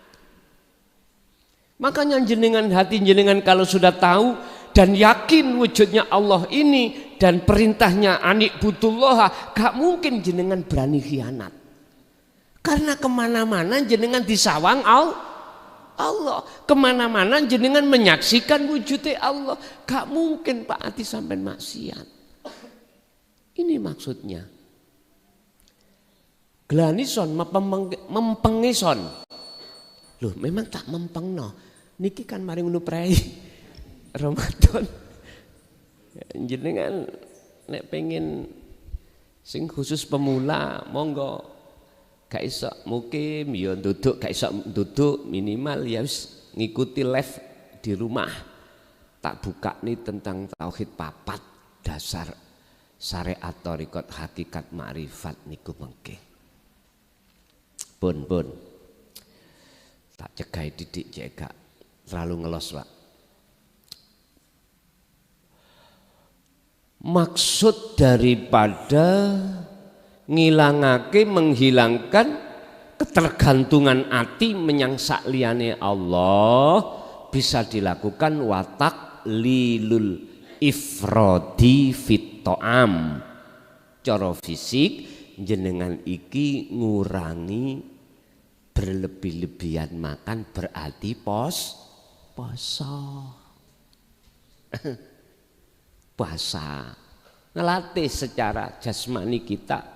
Makanya jenengan hati jenengan kalau sudah tahu dan yakin wujudnya Allah ini dan perintahnya anikbudullah, gak mungkin jenengan berani khianat. Karena kemana-mana jenengan disawang Allah, kemana-mana jenengan menyaksikan wujudnya Allah, gak mungkin Pak Ati sampai maksiat. Ini maksudnya. Glanison mempengison. Loh memang tak mempengno. Niki kan mari ngono prei Ramadan. Jenengan nek pengen sing khusus pemula monggo. Gak iso mukim ya duduk, gak iso duduk minimal ya wis ngikuti live di rumah. Tak buka nih tentang tauhid papat dasar syariat thariqat hakikat makrifat niku mengke. Pun tak cegai didik cegak terlalu ngelos Pak. Maksud daripada ngilangake menghilangkan ketergantungan hati menyang sakliyane Allah bisa dilakukan watak lilul ifrodi fit ta'am. Cara fisik jenengan iki ngurangi berlebih-lebihan makan berarti poso. Puasa ngelatih secara jasmani kita.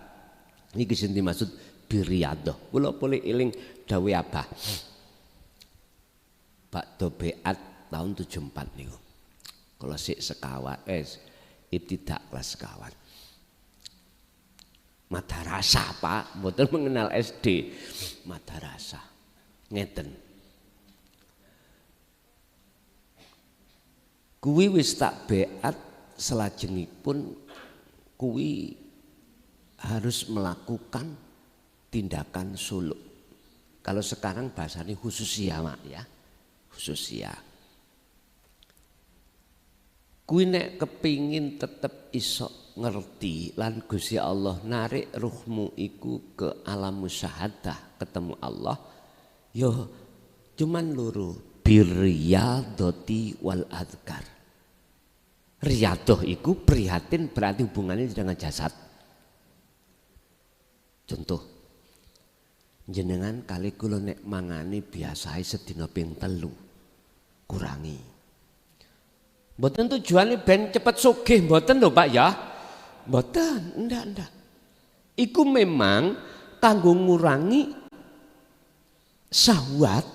Niki sing dimaksud biriyadhah. Kula boleh eling dawuh Abah. Bakdo beat tahun 74 niku. Kula sik sekawan ibtidak kelas sekawan. Madrasah Pak, mboten mengenal SD. Madrasah. Ngeten. Kuwi wis tak beat selajengipun kuwi harus melakukan tindakan suluk. Kalau sekarang bahasanya khususia Mak ya. Khususia. Kuwi nek kepingin tetep iso ngerti lan Gusti Allah narik ruhmu iku ke alam musyahadah ketemu Allah yo cuman loro birriyadhati wal adhkar. Riyadhah iku prihatin berarti hubungannya dengan jasad. Contoh jenengan kali kula nek mangane biasae sedina ping 3 kurangi. Mboten tujuane ben cepet sugih mboten lho Pak ya. Mboten, ndak. Iku memang kanggo ngurangi syahwat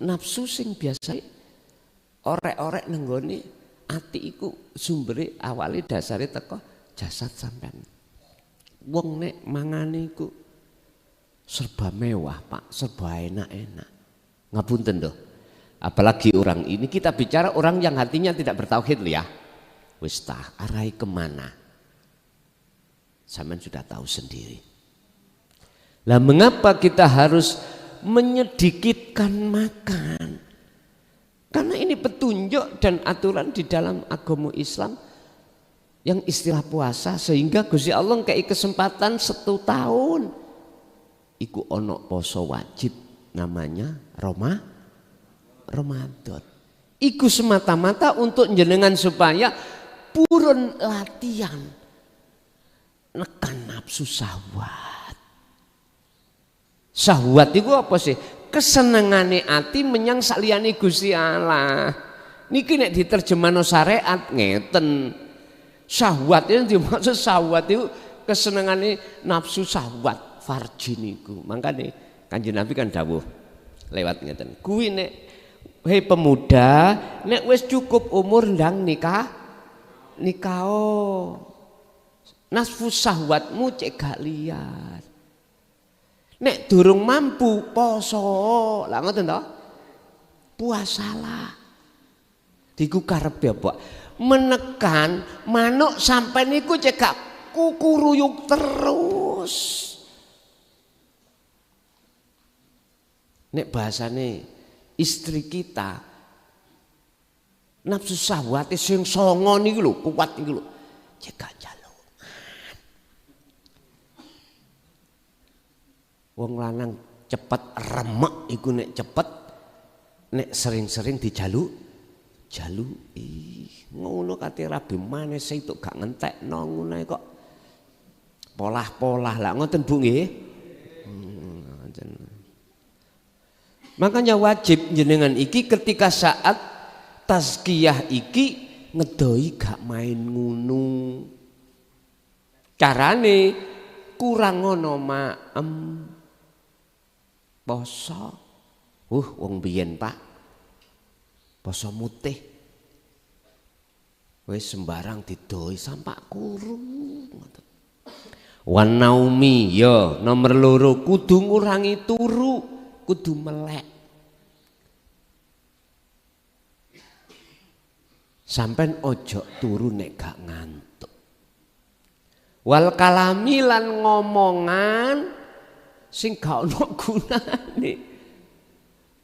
nafsu sing biasa orek-orek nenggone ati iku sumbere awale dasare teko jasad sampean. Wong nek mangane iku serba mewah Pak, serba enak-enak. Ngapunten lho. Apalagi orang ini kita bicara orang yang hatinya tidak bertauhid ya. Wis tah arai kemana? Sampean sudah tahu sendiri. Lah mengapa kita harus menyedikitkan makan? Karena ini petunjuk dan aturan di dalam agama Islam yang istilah puasa sehingga Gusti Allah kei kesempatan 1 tahun. Iku ono poso wajib namanya Ramadan. Iku semata-mata untuk jenengan supaya purun latihan nekan nafsu syahwat. Syahwat itu apa sih? Kesenengane ati menyang saliyane Gusti Allah. Niki nek diterjemahno syariat ngeten. Syahwat itu dimaksud syahwat itu kesenengane nafsu syahwat farji niku. Makane Kanjeng Nabi kan dawuh lewat ngeten. Kuwi nek hei pemuda nek wis cukup umur ndang nikah nafsu syahwatmu cek gak liar. Nek durung mampu poso, lah ngoten to? Puasalah. Diku karepe apa? Menekan manuk sampai niku cek gak kukuruyuk terus. Nek bahasane istri kita nafsu syahwate sing songo niku lho, kuat niku lho. Cek gak njaluk. Wong lanang cepet remek iku nek cepet nek sering-sering dijaluki. Ngono kate rabi manes itu gak ngentekno ngono kok. Polah-polah lah ngoten Bu nggih. Makanya wajib jenengan iki ketika saat tazkiyah iki ngedoi gak main ngono. Carane kurang ngono maem. Poso. Wong biyen Pak. Poso mutih. Wis sembarang didoi sampak kurung. Wan naumi ya nomor loro kudu ngurangi turu, kudu melek. Sampen ojo turu nek gak ngantuk. Wal kalami lan ngomongan sing gak ono gunane.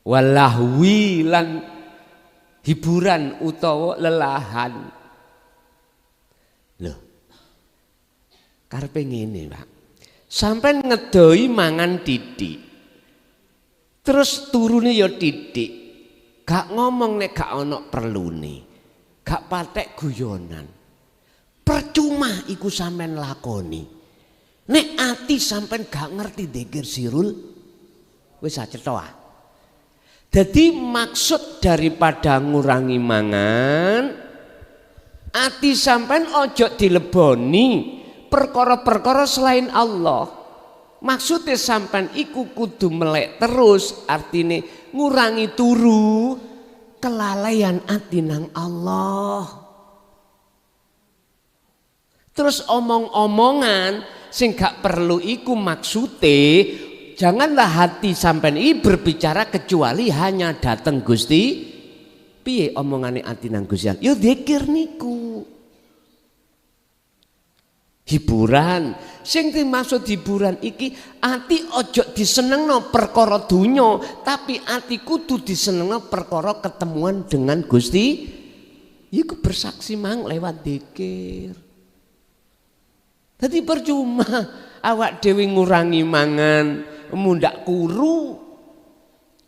Walahwi lan hiburan utawa lelahan. Loh. Karepe ngene, Pak. Sampeyan ngedoi mangan titik. Terus turune ya titik. Gak ngomong nek gak ana perlune. Gak patek guyonan. Percuma iku sampeyan lakoni. Nek ati sampeyan gak ngerti dzikir sirul wis acetha. Jadi maksud daripada ngurangi mangan, ati sampean ojo dileboni perkara-perkara selain Allah. Maksudnya sampean iku kudu melek terus, artine ngurangi turu, kelalaian ati nang Allah. Terus omong-omongan sing gak perlu iku maksude. Janganlah hati sampean ini berbicara kecuali hanya datang Gusti. Piye omongane ati nang Gusti? Yo dzikir niku. Hiburan, sing dimaksud hiburan iki ati ojo disenengno perkara donya, tapi ati kudu disenengno perkara ketemuan dengan Gusti. Iku bersaksi mang lewat dzikir. Dadi percuma awak dhewe ngurangi mangan, mundak kuru.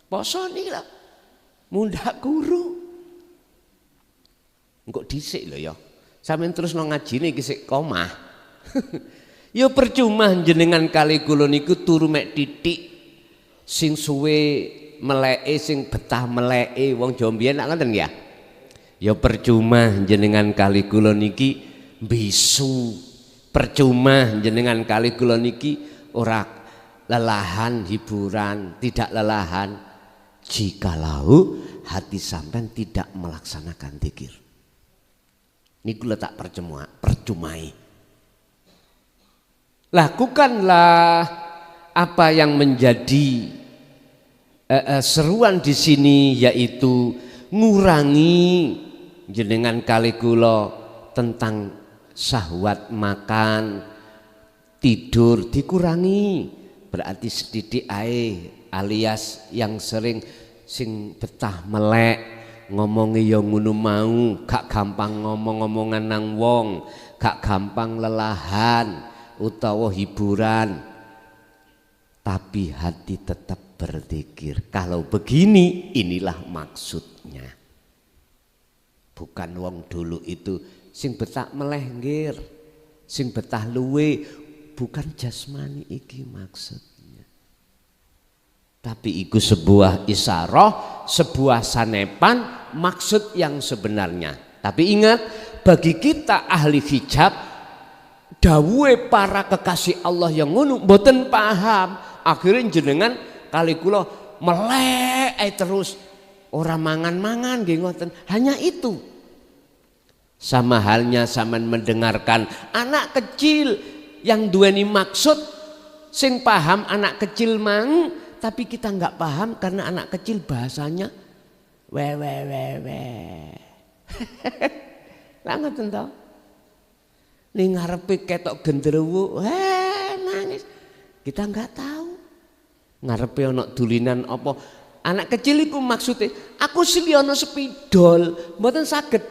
Poso niki lho. Mundak kuru. Engko dhisik lho ya. Sampeyan terus no ngajine iki sik komah. Ya percuma jenengan kali kula niku turu mek titik sing suwe meleke sing betah meleke wong Jawa mbiyen nak ngoten ya. Ya percuma jenengan kali kula niki bisu. Percuma jenengan kali kula niki ora lelahan hiburan, tidak lelahan jikalau hati sampean tidak melaksanakan dzikir. Niku letak percumai. Lakukanlah apa yang menjadi seruan di sini, yaitu ngurangi jenengan kali kula tentang syahwat makan, tidur dikurangi. Berarti sedidik ae, alias yang sering sing betah melek ngomongi yang ngono mau, gak gampang ngomong-ngomongan nang wong, gak gampang lelahan utawa hiburan, tapi hati tetap berzikir. Kalau begini, inilah maksudnya. Bukan wong dulu itu sing betah meleh nggir, sing betah luwe, bukan jasmani iki maksudnya. Tapi iku sebuah isyarah, sebuah sanepan maksud yang sebenarnya. Tapi ingat, bagi kita ahli hijab, dawuhe para kekasih Allah yang ngono mboten paham. Akhirnya jenengan kali kula melek terus ora mangan-mangan nggih ngoten. Hanya itu. Sama halnya sampean mendengarkan anak kecil yang duweni maksud, sing paham anak kecil mang, tapi kita nggak paham karena anak kecil bahasanya we. Lah ngoten to. Ning ngarepe ketok genderuwo, nangis. Kita nggak tahu. Ngarepe ana dulinan apa. Anak kecil iku maksudnya, aku sili ana spidol, mboten saged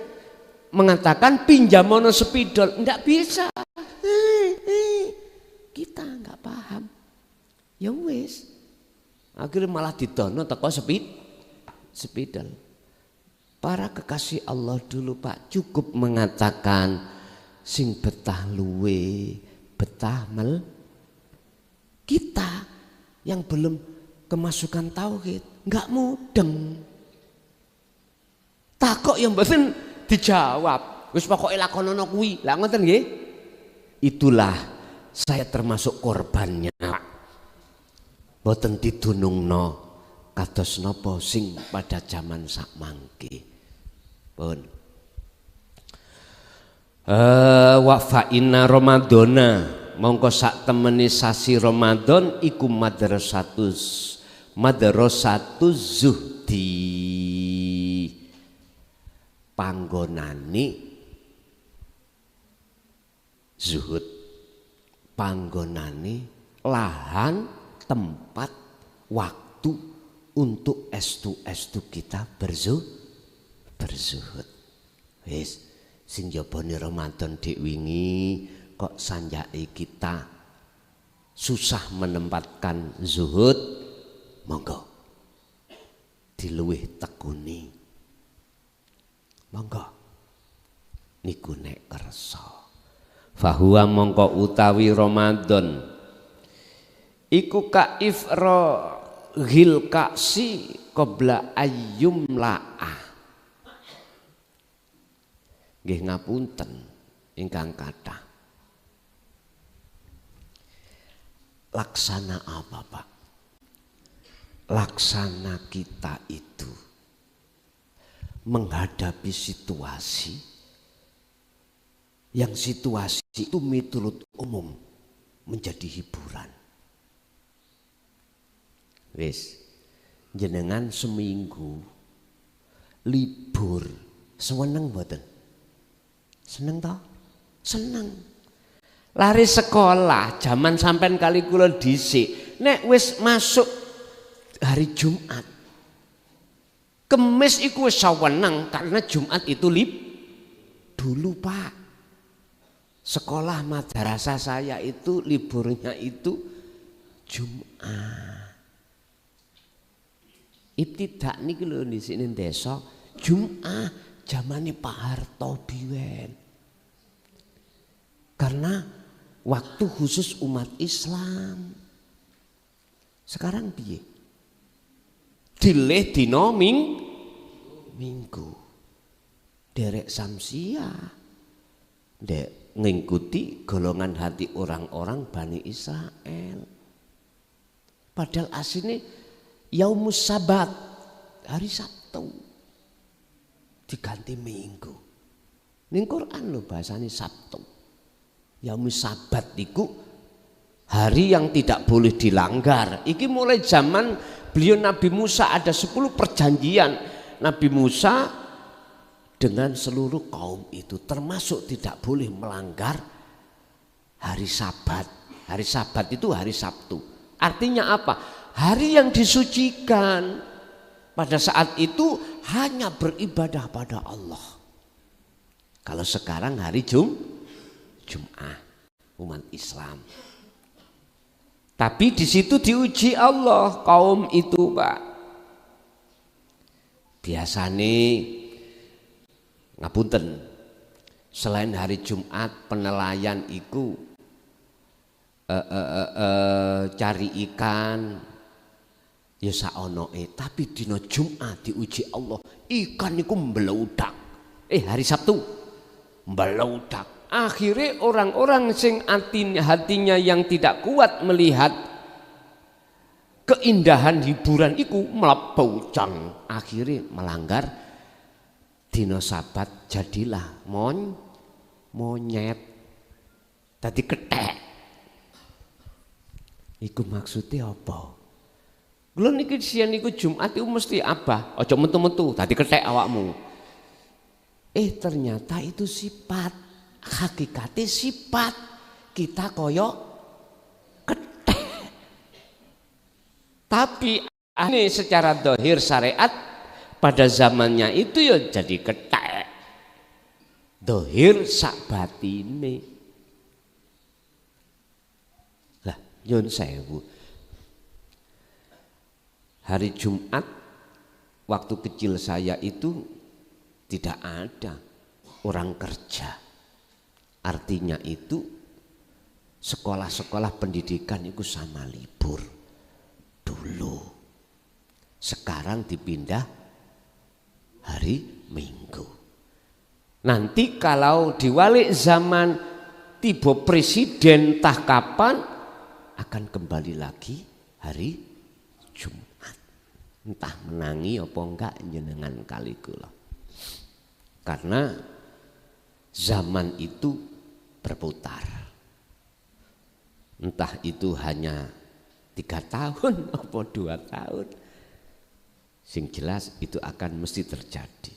mengatakan pinjam ana spidol, enggak bisa. Kita nggak paham. Ya wis. Akhirnya malah didono teko spidol. Para kekasih Allah dulu Pak cukup mengatakan sing betah luwe, betah mel. Kita yang belum kemasukan tauhid nggak mudeng. Takok yang mboten dijawab. Wis pokoke lakonono kuwi. Lah ngoten nggih. Itulah saya termasuk korbannya. Mboten didunungno kados napa sing pada zaman sak mangke. Pun. Wa fa inna ramadhana mongko sak temene sasi Ramadan iku madrasatuz zuhdi, panggonane zuhud, panggonane lahan tempat waktu untuk estu kita berzuhud. Wis sing jabane Ramadan dik wingi kok sanjake kita susah menempatkan zuhud, monggo diluwih tekuni. Monggo niku nek kersa. Fahuwa mongko utawi Ramadan iku kaifra ghil kaksi qabla ayyum la'ah. Nggih ngapunten ingkang kathah. Laksana apa Pak? Laksana kita itu menghadapi situasi yang situasi itu miturut umum menjadi hiburan. Wis jenengan seminggu libur seneng mboten? Seneng toh? Seneng. Lari sekolah zaman sampean kali kula dhisik nek wis masuk hari Jumat Kemis iku wis saweneng karena Jumat itu dulu Pak. Sekolah madrasah saya itu liburnya itu Jumat. Ibtidak niki lho di sini desa Jumat zamane Pak Harto biyen. Karena waktu khusus umat Islam. Sekarang piye? Dileh dina minggu. Derek samsia. Dek ngikuti golongan hati orang-orang Bani Israel. Padahal aslinya Yaumus Sabat, hari Sabtu. Diganti minggu. Ning Quran lho bahasane Sabtu. Yaumus Sabat iku hari yang tidak boleh dilanggar. Iki mulai zaman beliau Nabi Musa ada 10 perjanjian Nabi Musa dengan seluruh kaum itu, termasuk tidak boleh melanggar hari Sabat. Hari Sabat itu hari Sabtu. Artinya apa? Hari yang disucikan. Pada saat itu hanya beribadah pada Allah. Kalau sekarang hari Jum'ah umat Islam. Tapi di situ diuji Allah kaum itu Pak. Biasane ngapunten selain hari Jumat penelayan iku cari ikan ya saonoe, tapi dina Jumat diuji Allah ikan niku mbeleudak. Hari Sabtu mbeleudak. Akhirnya orang-orang sing hatinya yang tidak kuat melihat keindahan hiburan iku mlebu cang, akhirnya melanggar dina Sabat, jadilah monyet tadi kethek. Iku maksudnya apa? Lho niki siang niku Jumat itu mesti abah, ojo metu-metu tadi kethek awakmu. Ternyata itu sifat, hakikatnya sifat kita koyo kethek. Tapi ini secara dohir syariat pada zamannya itu ya jadi kethek. Dohir sak batine. Lah nyun sewu. Hari Jumat waktu kecil saya itu tidak ada orang kerja. Artinya itu sekolah-sekolah pendidikan itu sama libur dulu. Sekarang dipindah hari Minggu. Nanti kalau diwalik zaman tiba presiden tah kapan akan kembali lagi hari Jumat. Entah menangi apa enggak jenengan kali kula. Karena zaman itu berputar. Entah itu hanya 3 tahun apa 2 tahun. Sing jelas itu akan mesti terjadi.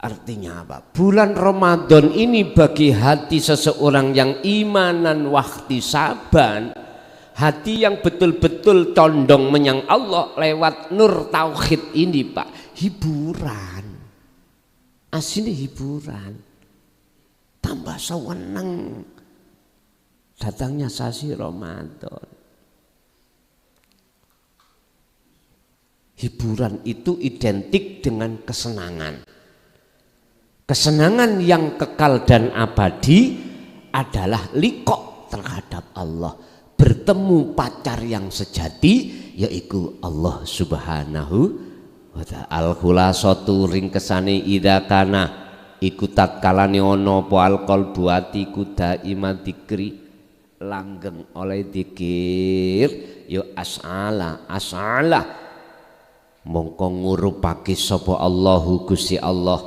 Artinya apa? Bulan Ramadan ini bagi hati seseorang yang imanan wahtisaban, hati yang betul-betul condong menyang Allah lewat nur tauhid ini Pak, hiburan. Aslinya hiburan. Tambah sewenang datangnya sasi Ramadan. Hiburan itu identik dengan kesenangan. Kesenangan yang kekal dan abadi adalah liqo terhadap Allah. Bertemu pacar yang sejati yaitu Allah Subhanahu wa ta'ala. Al-khulasatu ringkesane idza kana iku tatkalane ana apa alqalbu atiku daima dikri langgeng oleh dikir ya as'ala mongko ngurupake sapa Allahu Gusti Allah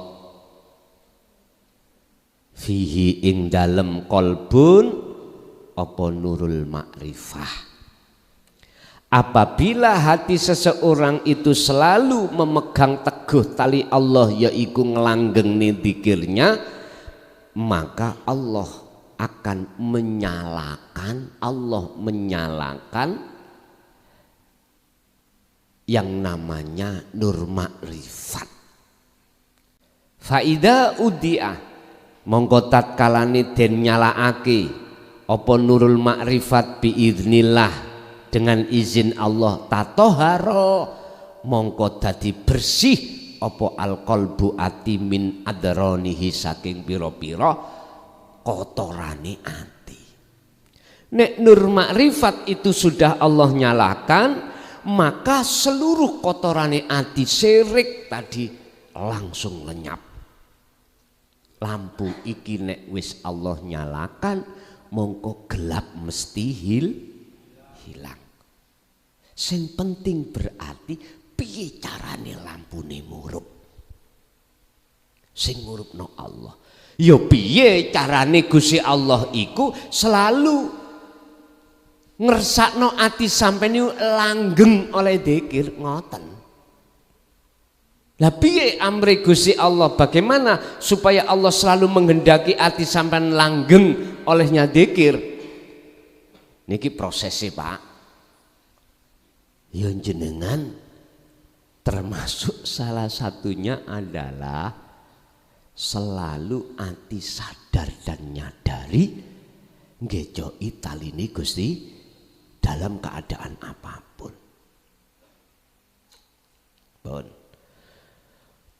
fihi ing dalem qalbun apa nurul ma'rifah. Apabila hati seseorang itu selalu memegang teguh tali Allah yaitu ngelanggeng dzikirnya, maka Allah akan menyalakan yang namanya nur ma'rifat. Faida udiah mongko tatkalane den nyalaake apa nurul ma'rifat biiznillah dengan izin Allah tatoharo mongko dadi bersih apa alqalbu ati min adranihi saking pira-pira kotorane ati. Nek nur makrifat itu sudah Allah nyalakan, maka seluruh kotorane ati syirik tadi langsung lenyap. Lampu iki nek wis Allah nyalakan mongko gelap mesti hilang. Sing penting berarti piye carane lampune murup. Sing ngurupno Allah. Ya piye carane Gusti Allah iku selalu ngersakno ati sampeyan langgeng oleh dzikir ngoten. Lah piye amri Gusti Allah, bagaimana supaya Allah selalu menghendaki ati sampeyan langgeng olehnya dzikir? Niki prosesnya Pak. Ya jenengan termasuk salah satunya adalah selalu ati sadar dan nyadari ngejoi talini Gusti dalam keadaan apapun. Bon.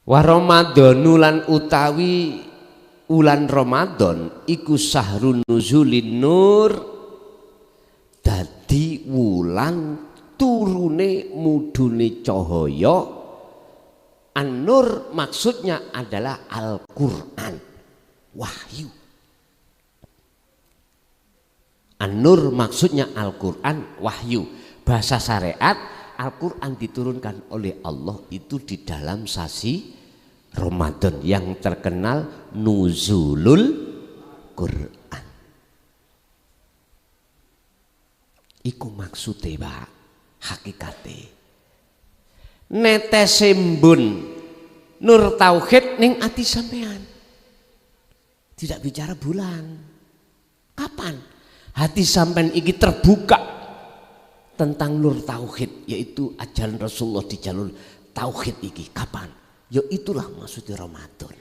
Wa Ramadhanu lan utawi ulan Ramadan iku sahrun nuzulin nur, dadi wulan turune mudune cahaya. An-Nur maksudnya adalah Al-Qur'an, wahyu. An-Nur maksudnya Al-Qur'an, wahyu. Bahasa syariat, Al-Qur'an diturunkan oleh Allah itu di dalam sasi Ramadan yang terkenal nuzulul Qur'an. Iku maksudnya Pak, hakikate. Netesembun nur tauhid ning ati sampean. Tidak bicara bulan. Kapan hati sampean iki terbuka tentang nur tauhid, yaitu ajaran Rasulullah di jalur tauhid iki? Kapan? Ya itulah maksudnya Ramadan.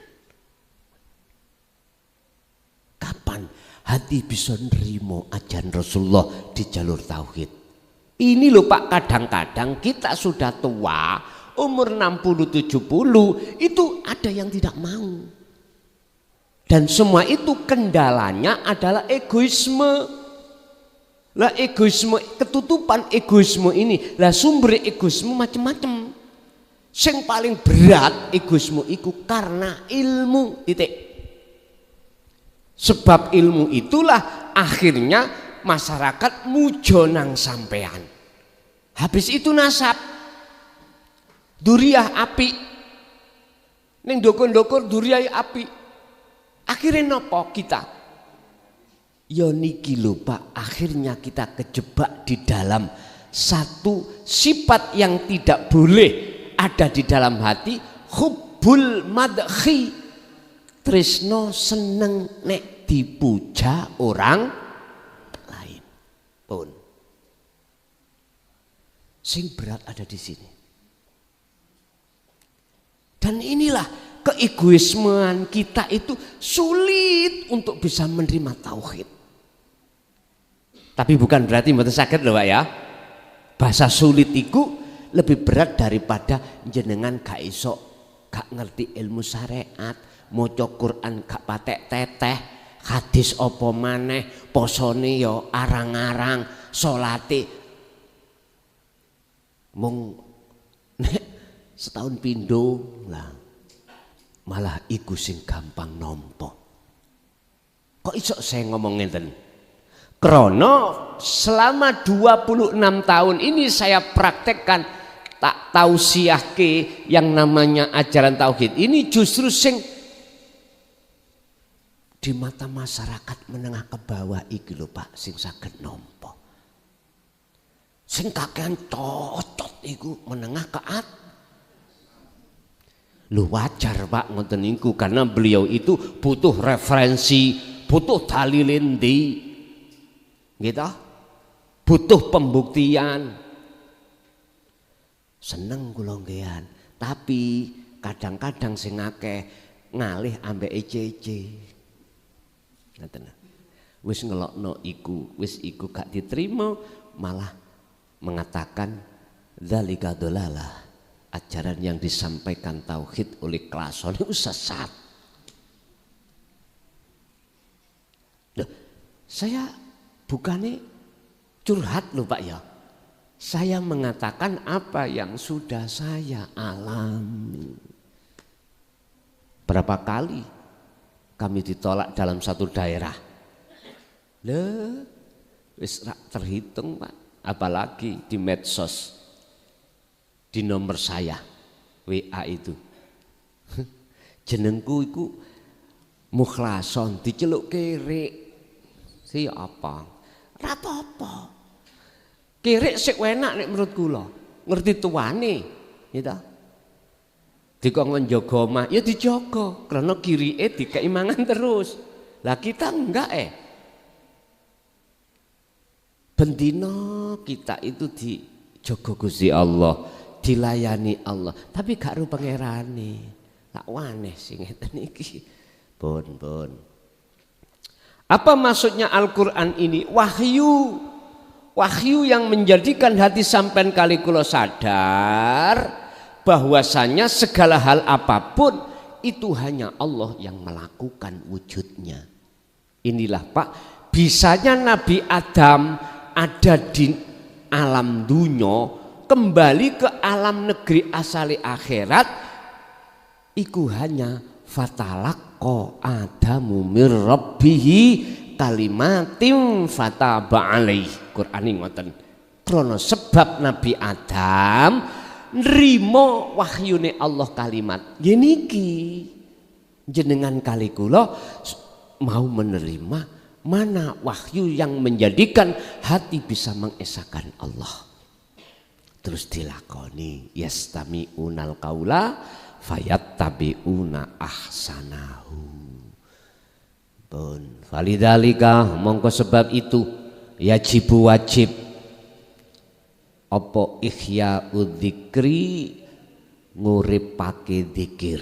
Kapan hati bisa nerimo ajaran Rasulullah di jalur tauhid? Ini loh Pak, kadang-kadang kita sudah tua, umur 60-70, itu ada yang tidak mau. Dan semua itu kendalanya adalah egoisme. Lah egoisme, ketutupan egoisme ini, lah sumber egoisme macam-macam. Yang paling berat egoisme itu karena ilmu, titik. Sebab ilmu itulah akhirnya masyarakat mujo nang sampean. Habis itu nasab duriah api ning dokon-dokon duriah api. Akhirnya nopo kita? Ya niki lho Pak, akhirnya kita kejebak di dalam satu sifat yang tidak boleh ada di dalam hati, hubbul madhi, tresno seneng nek dipuja orang lain pun. Sing berat ada di sini. Dan inilah keegoismean kita itu sulit untuk bisa menerima tauhid. Tapi bukan berarti mboten sakit loh Pak ya. Bahasa sulit itu lebih berat daripada jenengan gak iso, gak ngerti ilmu syariat, maca Quran gak patek teteh, hadis apa maneh, posone yo arang-arang, salate mung setahun pindho lah. Malah iku sing gampang nampa. Kok iso saya ngomong ngeten? Krono selama 26 tahun ini saya praktekkan tak tausiahke yang namanya ajaran tauhid ini justru sing di mata masyarakat menengah ke bawah iki lho Pak sing saged nampa. Sing kakean cocot iku menengah ke atas. Lu wajar Pak ngoten niku karena beliau itu butuh referensi, butuh dalil-endi. Gitu. Butuh pembuktian. Seneng kula ngehan, tapi kadang-kadang sing akeh ngalih ambek ece-ece. Ngoten. Wis ngelokno iku, wis iku gak diterima malah mengatakan dzalika dolalah. Ajaran yang disampaikan tauhid oleh Klason itu sesat. Loh, saya bukannya curhat loh Pak ya. Saya mengatakan apa yang sudah saya alami. Berapa kali kami ditolak dalam satu daerah. Loh, wis terhitung Pak, apalagi di medsos. Di nomor saya WA itu jenengku itu Mukhlason diceluk kerek siapa rapopo kerek sik enak nek menurut kula ngerti tuane gitu dikon njaga omah ya dijaga karena kirike dikei mangan terus lah kita enggak bendina kita itu dijaga Gusti Allah dilayani Allah, tapi gak ru pangerane. Tak waneh sing ngeten iki. Pun. Apa maksudnya Al-Qur'an ini? Wahyu. Wahyu yang menjadikan hati sampean kali kula sadar bahwasanya segala hal apapun itu hanya Allah yang melakukan wujudnya. Inilah Pak, bisanya Nabi Adam ada alam dunya kembali ke alam negeri asali akhirat iku hanya fatalaqqa Adamu mir rabbihi kalimatin fataba alaih. Qur'ane ngoten. Krana sebab Nabi Adam nrimo wahyune Allah kalimat. Nggih niki jenengan kali kula mau menerima mana wahyu yang menjadikan hati bisa mengesahkan Allah. Terus dilakoni yastami'unal qaula fayattabi'una ahsanahu. Pun falidhalika mongko sebab itu yajibu wajib apa ihya udzikri nguripake zikir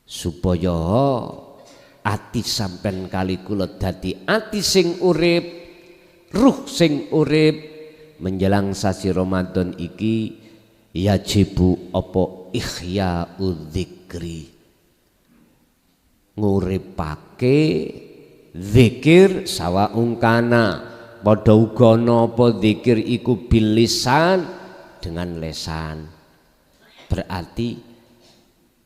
supaya ati sampean kali kula dadi ati sing urip, ruh sing urip menjelang sasi Ramadan iki yajibu apa ihya udzikri nguripake zikir sawaung kana padha uga napa zikir iku bil lisan dengan lesan. Berarti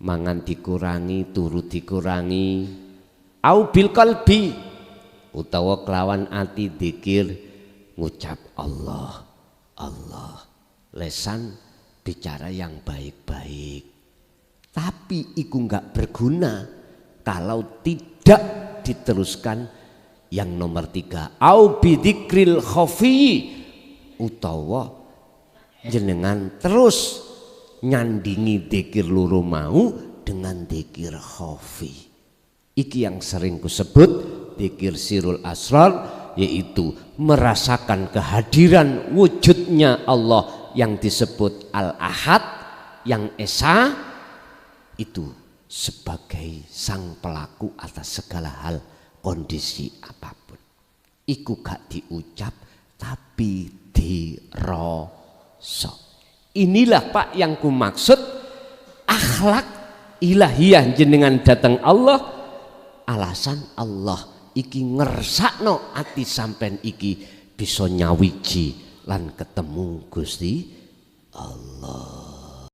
mangan dikurangi, turu dikurangi, au bil qalbi utawa kelawan ati zikir ngucap Allah, Allah. Lesan bicara yang baik-baik. Tapi iku enggak berguna kalau tidak diteruskan yang nomor 3 au bidzikril khafi utawa jenengan terus nyandingi dzikir loro mau dengan dzikir khafi. Iki yang sering kusebut dzikir sirul asrar, yaitu merasakan kehadiran wujudnya Allah yang disebut Al-Ahad, yang Esa itu sebagai sang pelaku atas segala hal kondisi apapun. Iku gak diucap tapi dirasa. Inilah Pak yang ku maksud akhlak ilahiyah jenengan datang Allah. Alasan Allah iki ngersakno ati sampean iki bisa nyawiji lan ketemu Gusti Allah.